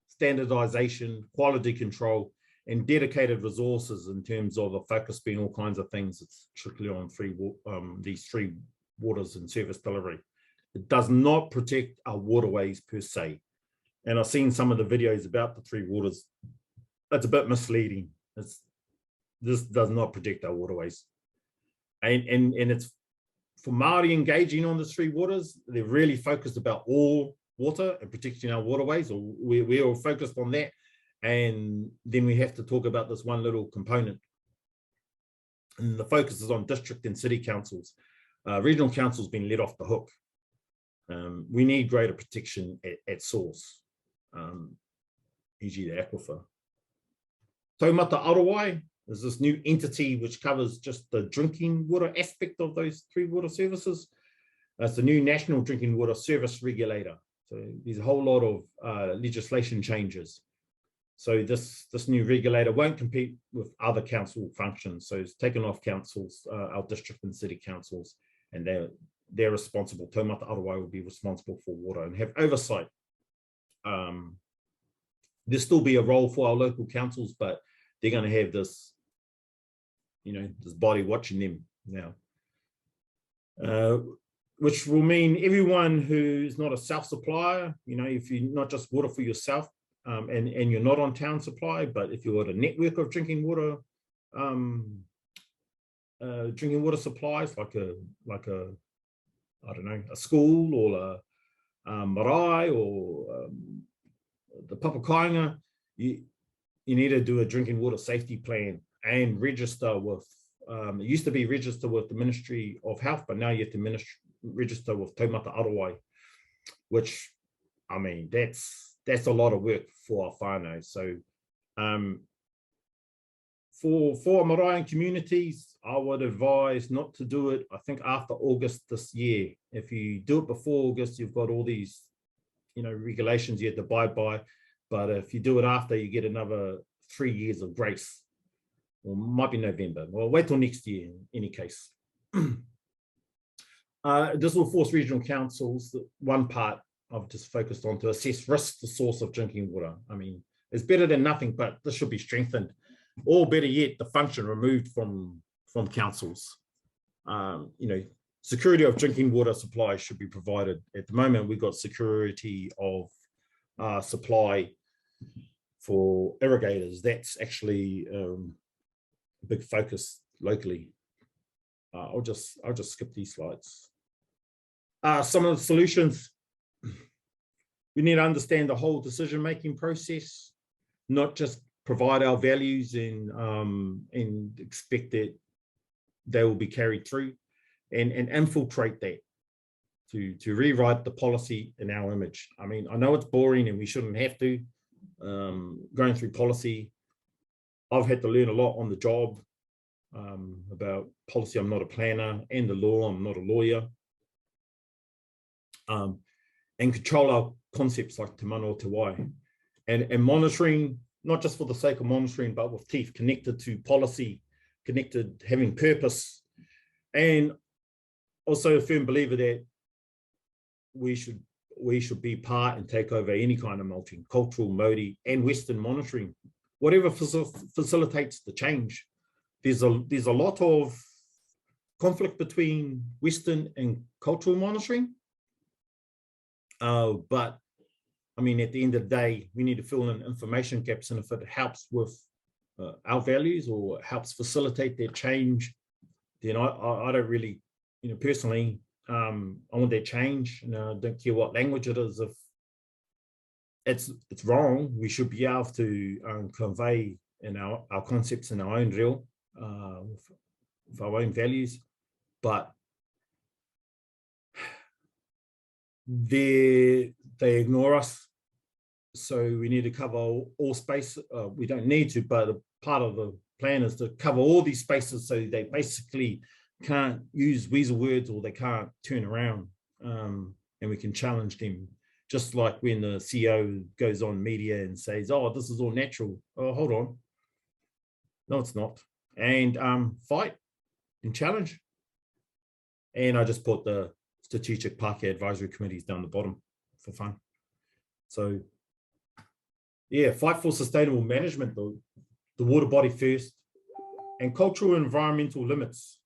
[SPEAKER 2] standardization, quality control, and dedicated resources in terms of the focus being all kinds of things. It's strictly on these three waters and service delivery. It does not protect our waterways per se. And I've seen some of the videos about the three waters. That's a bit misleading. This does not protect our waterways. And it's for Māori engaging on the three waters, they're really focused about all water and protecting our waterways, or we're all focused on that. And then we have to talk about this one little component. And the focus is on district and city councils. Regional councils been let off the hook. We need greater protection at source, e.g. the aquifer. Taumata Arawai is this new entity which covers just the drinking water aspect of those three water services. It's the new National Drinking Water Service Regulator. So there's a whole lot of legislation changes. So this new regulator won't compete with other council functions. So it's taken off councils, our district and city councils, and they're responsible. Taumata Arawai will be responsible for water and have oversight. There'll still be a role for our local councils, but they're going to have this, this body watching them now, which will mean everyone who's not a self-supplier, if you're not just water for yourself, and you're not on town supply, but if you're at a network of drinking water supplies, like a I don't know, a school or a marae or the papakainga, you need to do a drinking water safety plan and register with, it used to be register with the Ministry of Health, but now you have to register with Taumata Arawai, which, I mean, that's a lot of work for our whānau. So for Maraean communities, I would advise not to do it, I think, after August this year. If you do it before August, you've got all these, regulations you have to abide by. But if you do it after, you get another 3 years of grace. Or might be November. Well, wait till next year in any case. This will force regional councils, one part I've just focused on, to assess risk to source of drinking water. I mean, it's better than nothing, but this should be strengthened. Or better yet, the function removed from councils. Security of drinking water supply should be provided. At the moment, we've got security of supply for irrigators. That's actually a big focus locally. I'll just skip these slides. Some of the solutions. We need to understand the whole decision-making process, not just provide our values and expect that they will be carried through, and infiltrate that to rewrite the policy in our image. I mean, I know it's boring and we shouldn't have to. Going through policy, I've had to learn a lot on the job about policy. I'm not a planner, and the law, I'm not a lawyer. And control our concepts like te mana o te wai, and monitoring, not just for the sake of monitoring, but with teeth, connected to policy, connected, having purpose, and also a firm believer that we should be part and take over any kind of multicultural, Māori, and Western monitoring, whatever facilitates the change. There's a lot of conflict between Western and cultural monitoring. But I mean, at the end of the day, we need to fill in information gaps, and if it helps with our values or helps facilitate their change, then I don't really, personally, I want that change, and I don't care what language it is. If it's wrong, we should be able to convey in our concepts in our own real, with our own values, but they ignore us. So we need to cover all space. We don't need to, but a part of the plan is to cover all these spaces, so they basically can't use weasel words, or they can't turn around, and we can challenge them. Just like when the CEO goes on media and says, oh, this is all natural. Oh, hold on. No, it's not. And fight and challenge. And I just put the strategic Pākehā advisory committees down the bottom for fun. So yeah, fight for sustainable management, the water body first, and cultural and environmental limits.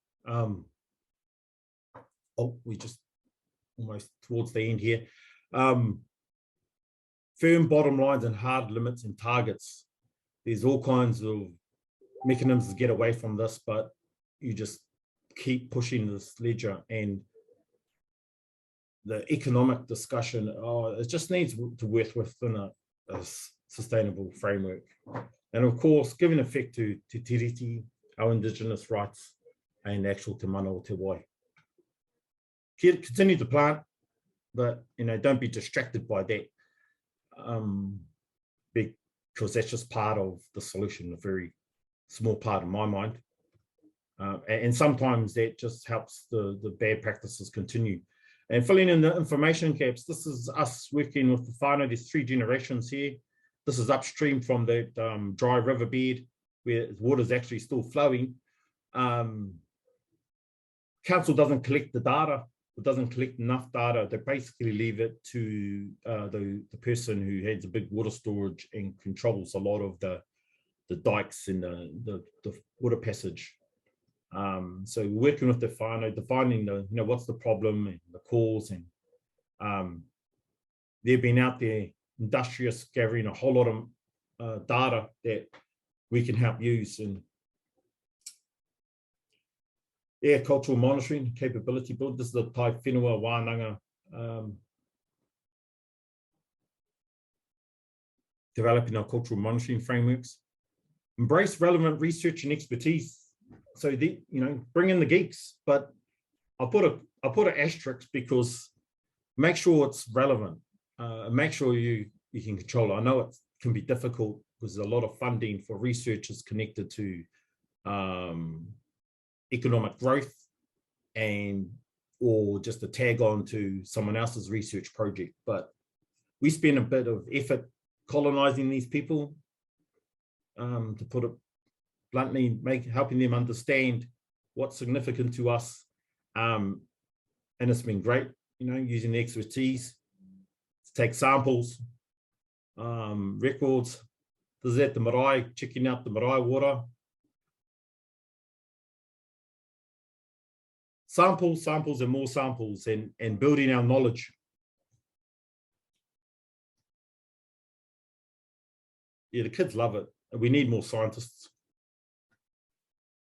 [SPEAKER 2] we just almost towards the end here. Firm bottom lines and hard limits and targets. There's all kinds of mechanisms to get away from this, but you just keep pushing this ledger, and the economic discussion, it just needs to work within a sustainable framework. And of course, giving effect to Te Tiriti, our Indigenous rights, and actual Te Mana o Te Wai. Continue to plant, but don't be distracted by that, because that's just part of the solution, a very small part in my mind. And sometimes that just helps the bad practices continue. And filling in the information gaps, this is us working with the whānau. There's 3 generations here. This is upstream from that dry riverbed where water's actually still flowing. Council doesn't collect the data. It doesn't collect enough data. They basically leave it to the person who has a big water storage and controls a lot of the dikes and the water passage. So we're working with the whānau, defining what's the problem and the cause, and they've been out there industrious gathering a whole lot of data that we can help use. And cultural monitoring capability build. This is the tai whenua wānanga developing our cultural monitoring frameworks. Embrace relevant research and expertise. So bring in the geeks, but I'll put an asterisk, because make sure it's relevant. Make sure you can control it. I know it can be difficult because there's a lot of funding for research is connected to economic growth or just a tag on to someone else's research project. But we spend a bit of effort colonizing these people, to put it bluntly, helping them understand what's significant to us. And it's been great, using the expertise to take samples, records. This is at the marae, checking out the marae water. Samples, and more samples, and building our knowledge. Yeah, the kids love it. We need more scientists.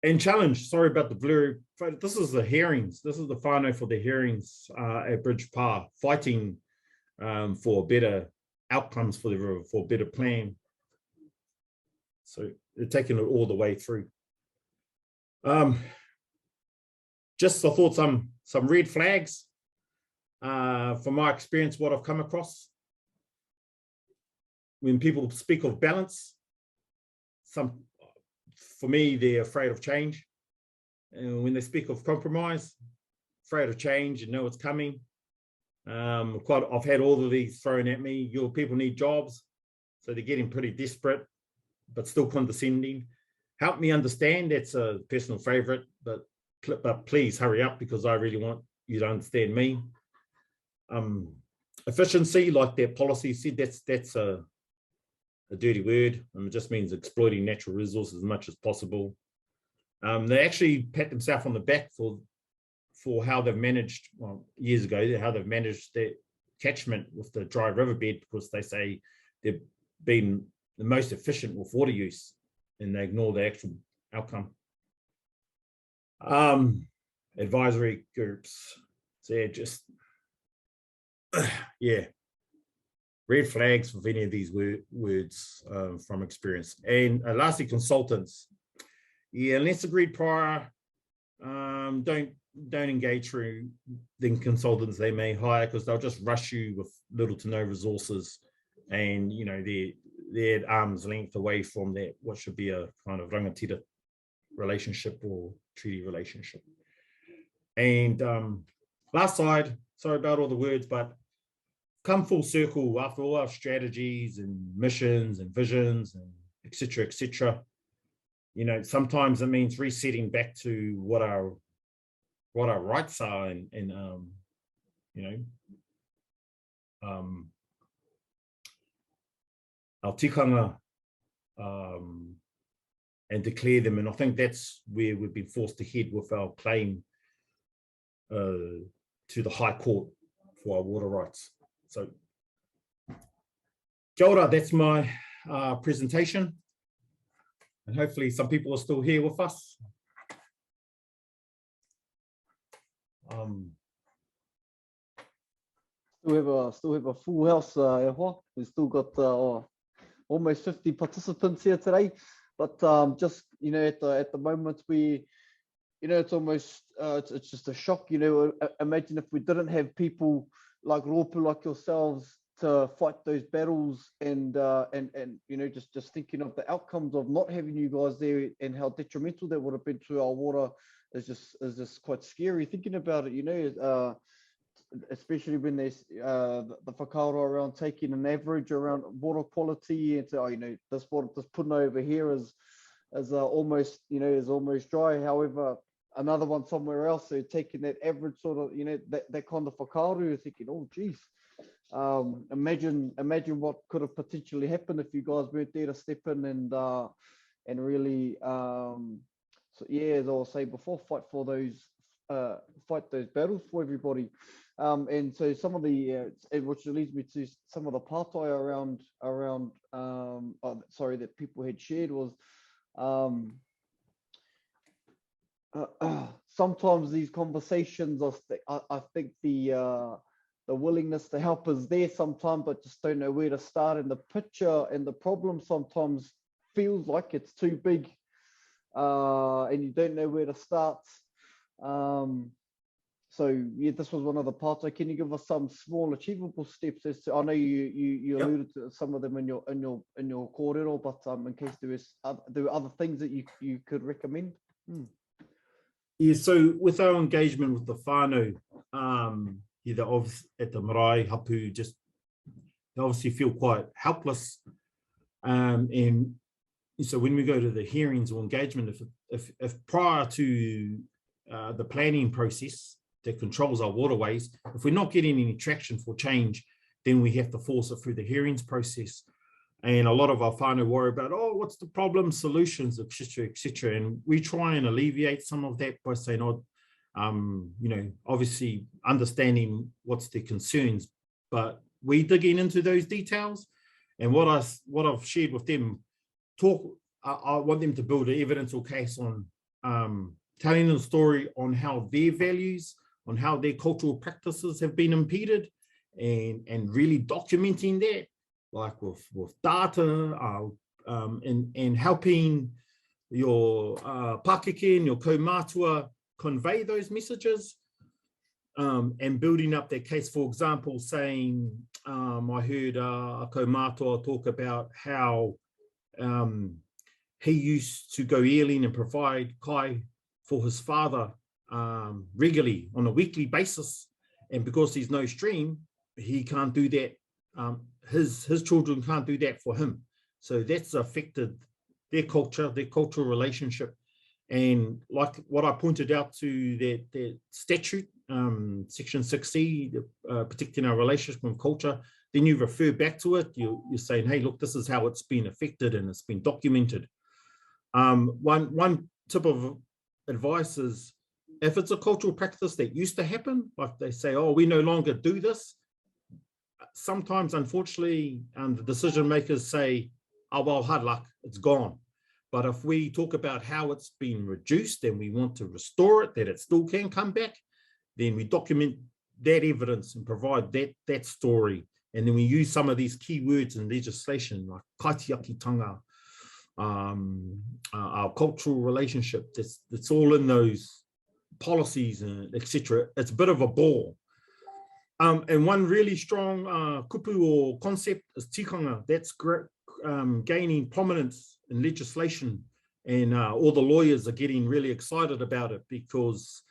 [SPEAKER 2] And challenge, sorry about the blurry photo. This is the herrings. This is the whānau for the herrings at Bridge Pa, fighting for better outcomes for the river, for a better plan. So they're taking it all the way through. Just I thought some red flags from my experience, what I've come across. When people speak of balance, for me, they're afraid of change. And when they speak of compromise, afraid of change and know it's coming. I've had all of these thrown at me. Your people need jobs, so they're getting pretty desperate, but still condescending. Help me understand, that's a personal favorite, but please hurry up, because I really want you to understand me. Efficiency, like their policy said, that's a dirty word. It just means exploiting natural resources as much as possible. They actually pat themselves on the back for how they've managed, years ago, how they've managed their catchment with the dry riverbed, because they say they've been the most efficient with water use, and they ignore the actual outcome. Advisory groups, they're just, red flags with any of these words from experience. And lastly, consultants. Unless agreed prior, don't engage through the consultants they may hire, because they'll just rush you with little to no resources, and they're at arm's length away from that what should be a kind of rangatira relationship or treaty relationship. And last slide, sorry about all the words, but come full circle after all our strategies and missions and visions and et cetera, sometimes it means resetting back to what our rights are, and our tikanga, and declare them. And I think that's where we've been forced to head with our claim to the High Court for our water rights. So, kia ora, that's my presentation. And hopefully some people are still here with us.
[SPEAKER 1] Still have a full house, we've still got almost 50 participants here today, but just, you know, at the moment we, you know, it's almost it's just a shock, you know. Imagine if we didn't have people like Rōpu, like yourselves, to fight those battles, and you know, just thinking of the outcomes of not having you guys there and how detrimental that would have been to our water is just quite scary thinking about it, you know. Especially when there's the whakaaro around taking an average around water quality and say, oh, you know, this water, this puna over here is almost, you know, is almost dry. However, another one somewhere else, so taking that average sort of, you know, that kind of whakaaro, you're thinking, oh, geez, imagine what could have potentially happened if you guys weren't there to step in and really, so yeah, as I was saying before, fight those battles for everybody. And so some of the, which leads me to some of the pātai around that people had shared was, sometimes these conversations, I think the willingness to help is there sometimes, but just don't know where to start. And the picture and the problem sometimes feels like it's too big, and you don't know where to start. So yeah, this was one of the parts. So can you give us some small achievable steps? As to, I know you alluded to some of them in your kōrero, but in case there were other things that you could recommend.
[SPEAKER 2] Yeah, so with our engagement with the whānau, either at the marae, hapu, just they obviously feel quite helpless. And so when we go to the hearings or engagement, if prior to the planning process that controls our waterways, if we're not getting any traction for change, then we have to force it through the hearings process. And a lot of our whānau worry about, oh, what's the problem, solutions, etc., etc. And we try and alleviate some of that by saying, oh, you know, obviously understanding what's their concerns, but we digging into those details. And what I've shared with them, I want them to build an evidential case on telling the story on how their values, on how their cultural practices have been impeded, and really documenting that, like with data, and helping your Pakeke and your kaumātua convey those messages, and building up their case. For example, saying, I heard a kaumātua talk about how he used to go eeling and provide kai for his father regularly on a weekly basis, and because there's no stream, he can't do that. His children can't do that for him. So that's affected their culture, their cultural relationship. And like what I pointed out to that statute, section 6C, protecting our relationship with culture, then you refer back to it, you're saying, hey, look, this is how it's been affected and it's been documented. One tip of advice is, if it's a cultural practice that used to happen, like they say, oh, we no longer do this, sometimes, unfortunately, the decision makers say, oh, well, hard luck, it's gone. But if we talk about how it's been reduced and we want to restore it, that it still can come back, then we document that evidence and provide that story. And then we use some of these key words in legislation, like kaitiakitanga, our cultural relationship, that's all in those policies, and etc. It's a bit of a ball. And one really strong kupu or concept is tikanga. That's gaining prominence in legislation, and all the lawyers are getting really excited about it because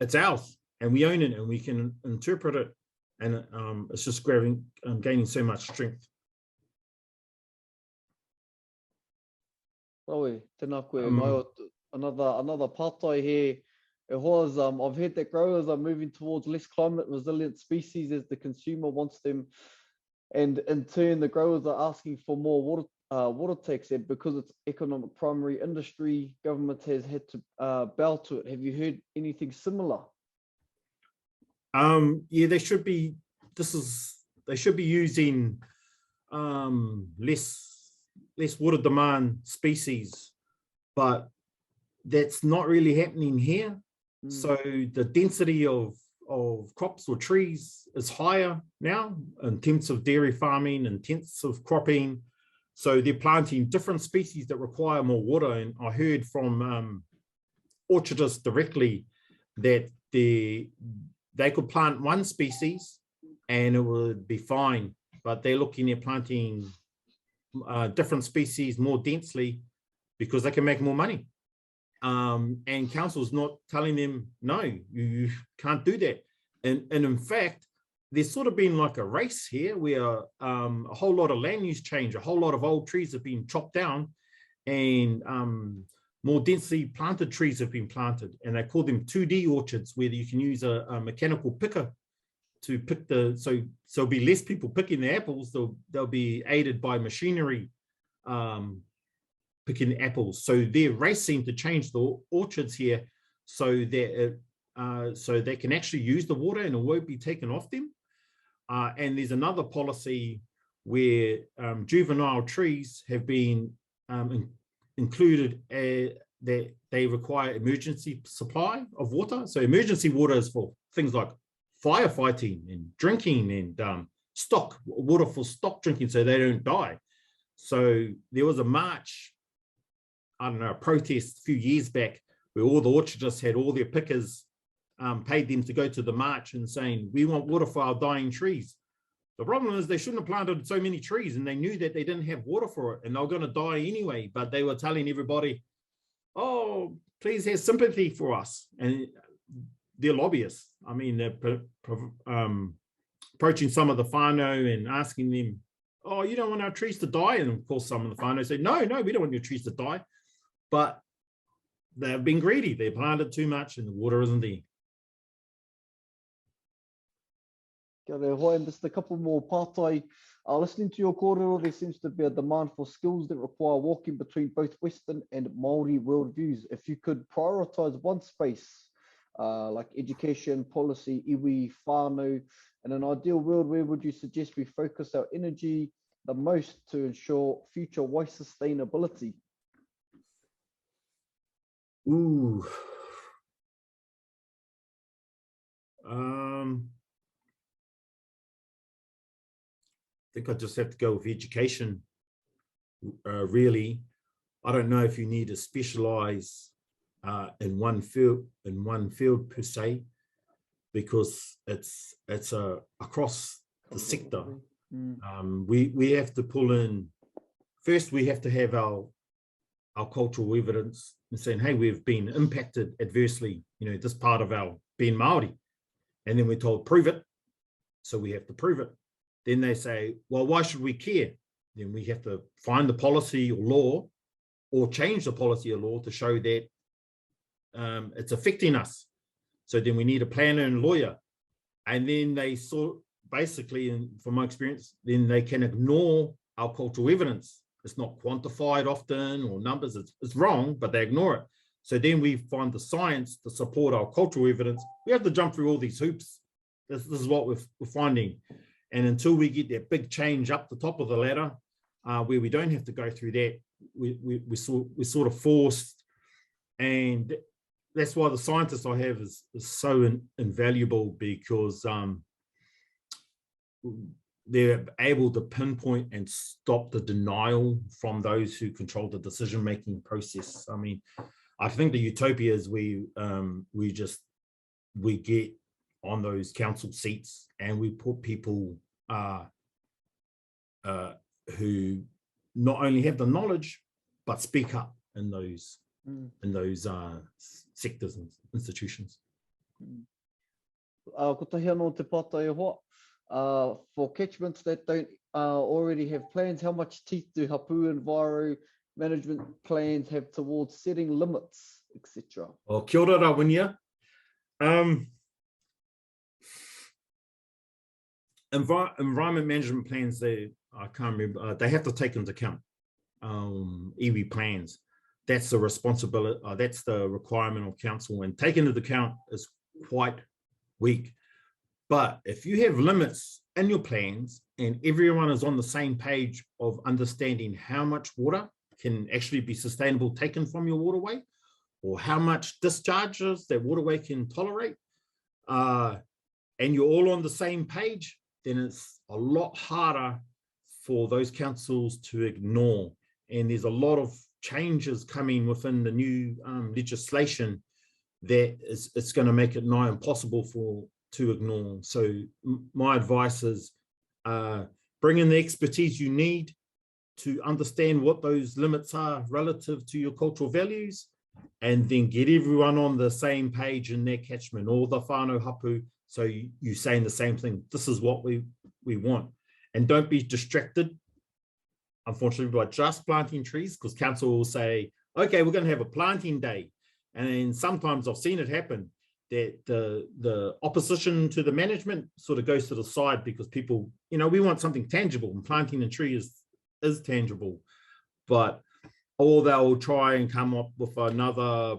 [SPEAKER 2] it's ours and we own it and we can interpret it, and it's just gaining so much strength.
[SPEAKER 1] Rawe, tēnā koe, Ngaio. Another pātai here. It was, I've heard that growers are moving towards less climate resilient species as the consumer wants them. And in turn, the growers are asking for more water tax, and because it's economic primary industry, government has had to bow to it. Have you heard anything similar?
[SPEAKER 2] Yeah, they should be. They should be using less water demand species, but that's not really happening here. So the density of crops or trees is higher now, intensive dairy farming, intensive cropping. So they're planting different species that require more water. And I heard from orchardists directly that they could plant one species and it would be fine, but they're looking at planting different species more densely because they can make more money. And council's not telling them, no, you can't do that. And in fact, there's sort of been like a race here where a whole lot of land use change, a whole lot of old trees have been chopped down and more densely planted trees have been planted. And they call them 2D orchards, where you can use a mechanical picker to pick so there'll be less people picking the apples. They'll be aided by machinery picking the apples. So they're racing to change the orchards here so that so they can actually use the water and it won't be taken off them. And there's another policy where juvenile trees have been included that they require emergency supply of water. So emergency water is for things like firefighting and drinking and water for stock drinking so they don't die. So there was a march, I don't know, a protest a few years back where all the orchardists had all their pickers paid them to go to the march and saying, we want water for our dying trees. The problem is they shouldn't have planted so many trees and they knew that they didn't have water for it and they were going to die anyway, but they were telling everybody, oh, please have sympathy for us. And they're lobbyists. I mean, they're approaching some of the whānau and asking them, oh, you don't want our trees to die? And of course, some of the whānau say, no, we don't want your trees to die. But they've been greedy. They planted too much and the water isn't there.
[SPEAKER 1] Kia ora hoi, and just a couple more pātai. Listening to your kōrero, there seems to be a demand for skills that require walking between both Western and Māori worldviews. If you could prioritise one space, like education, policy, iwi, whānau, in an ideal world, where would you suggest we focus our energy the most to ensure future wai sustainability?
[SPEAKER 2] Ooh. I think I just have to go with education, really. I don't know if you need to specialize in one field per se, because it's across the sector. We have to pull in, first we have to have our cultural evidence and saying, hey, we've been impacted adversely, this part of our being Māori. And then we're told, prove it. So we have to prove it. Then they say, well, why should we care? Then we have to find the policy or law or change the policy or law to show that it's affecting us. So then we need a planner and lawyer. And then they basically, and from my experience, then they can ignore our cultural evidence. It's not quantified often or numbers, it's wrong, but they ignore it. So then we find the science to support our cultural evidence. We have to jump through all these hoops. This is what we're finding. And until we get that big change up the top of the ladder, where we don't have to go through that, we're sort of forced. And that's why the scientists I have is so invaluable, because they're able to pinpoint and stop the denial from those who control the decision-making process. I mean, I think the utopia is we get on those council seats and we put people who not only have the knowledge but speak up in those sectors and institutions.
[SPEAKER 1] Ko tahi anō te pātai hoa. For catchments that don't already have plans, how much teeth do hapu and enviro management plans have towards setting limits, etc.?
[SPEAKER 2] Oh, kia ora rā, whenua. Environment management plans, I can't remember, they have to take into account iwi plans. That's the responsibility, that's the requirement of council, and taking into account is quite weak. But if you have limits in your plans and everyone is on the same page of understanding how much water can actually be sustainable taken from your waterway, or how much discharges that waterway can tolerate, and you're all on the same page, then it's a lot harder for those councils to ignore. And there's a lot of changes coming within the new legislation that it's going to make it nigh impossible to ignore. So my advice is bring in the expertise you need to understand what those limits are relative to your cultural values, and then get everyone on the same page in their catchment, all the whānau hapu, so you're saying the same thing. This is what we want. And don't be distracted, unfortunately, by just planting trees, because council will say, okay, we're going to have a planting day. And then sometimes I've seen it happen, that the opposition to the management sort of goes to the side because people, we want something tangible, and planting a tree is tangible. But or they'll try and come up with another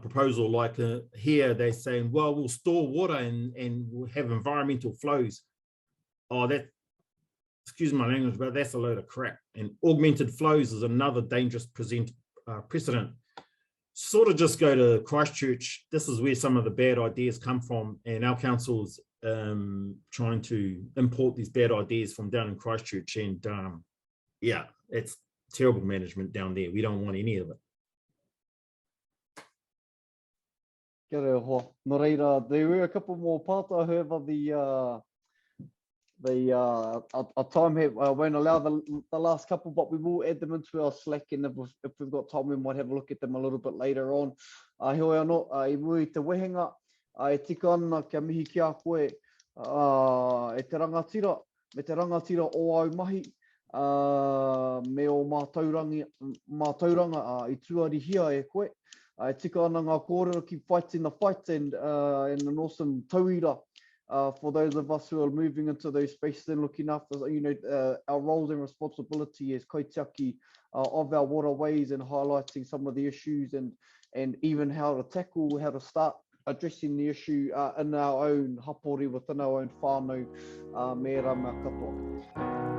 [SPEAKER 2] proposal, like here they're saying, well, we'll store water and we'll have environmental flows. Oh, that, excuse my language, but that's a load of crap. And augmented flows is another dangerous precedent. Sort of just go to Christchurch. This is where some of the bad ideas come from, and our council's trying to import these bad ideas from down in Christchurch. And yeah, it's terrible management down there. We don't want any of it.
[SPEAKER 1] Kia reo hoa. No reira, there were a couple more parts. However, our time here won't allow the last couple, but we will add them into our Slack, and if we've got time, we might have a look at them a little bit later on. He oi anō, I mui te wehenga, e tika ana kia mihi ki a koe, e te rangatira, me te rangatira o au mahi, me o mātauranga I tuarihia e koe. E tika ana ngā kōrero keep fighting the fight, and an awesome tauira for those of us who are moving into those spaces and looking after, our roles and responsibility as kaitiaki of our waterways, and highlighting some of the issues and even how to start addressing the issue in our own hapori, within our own whānau, me rā mea katoa.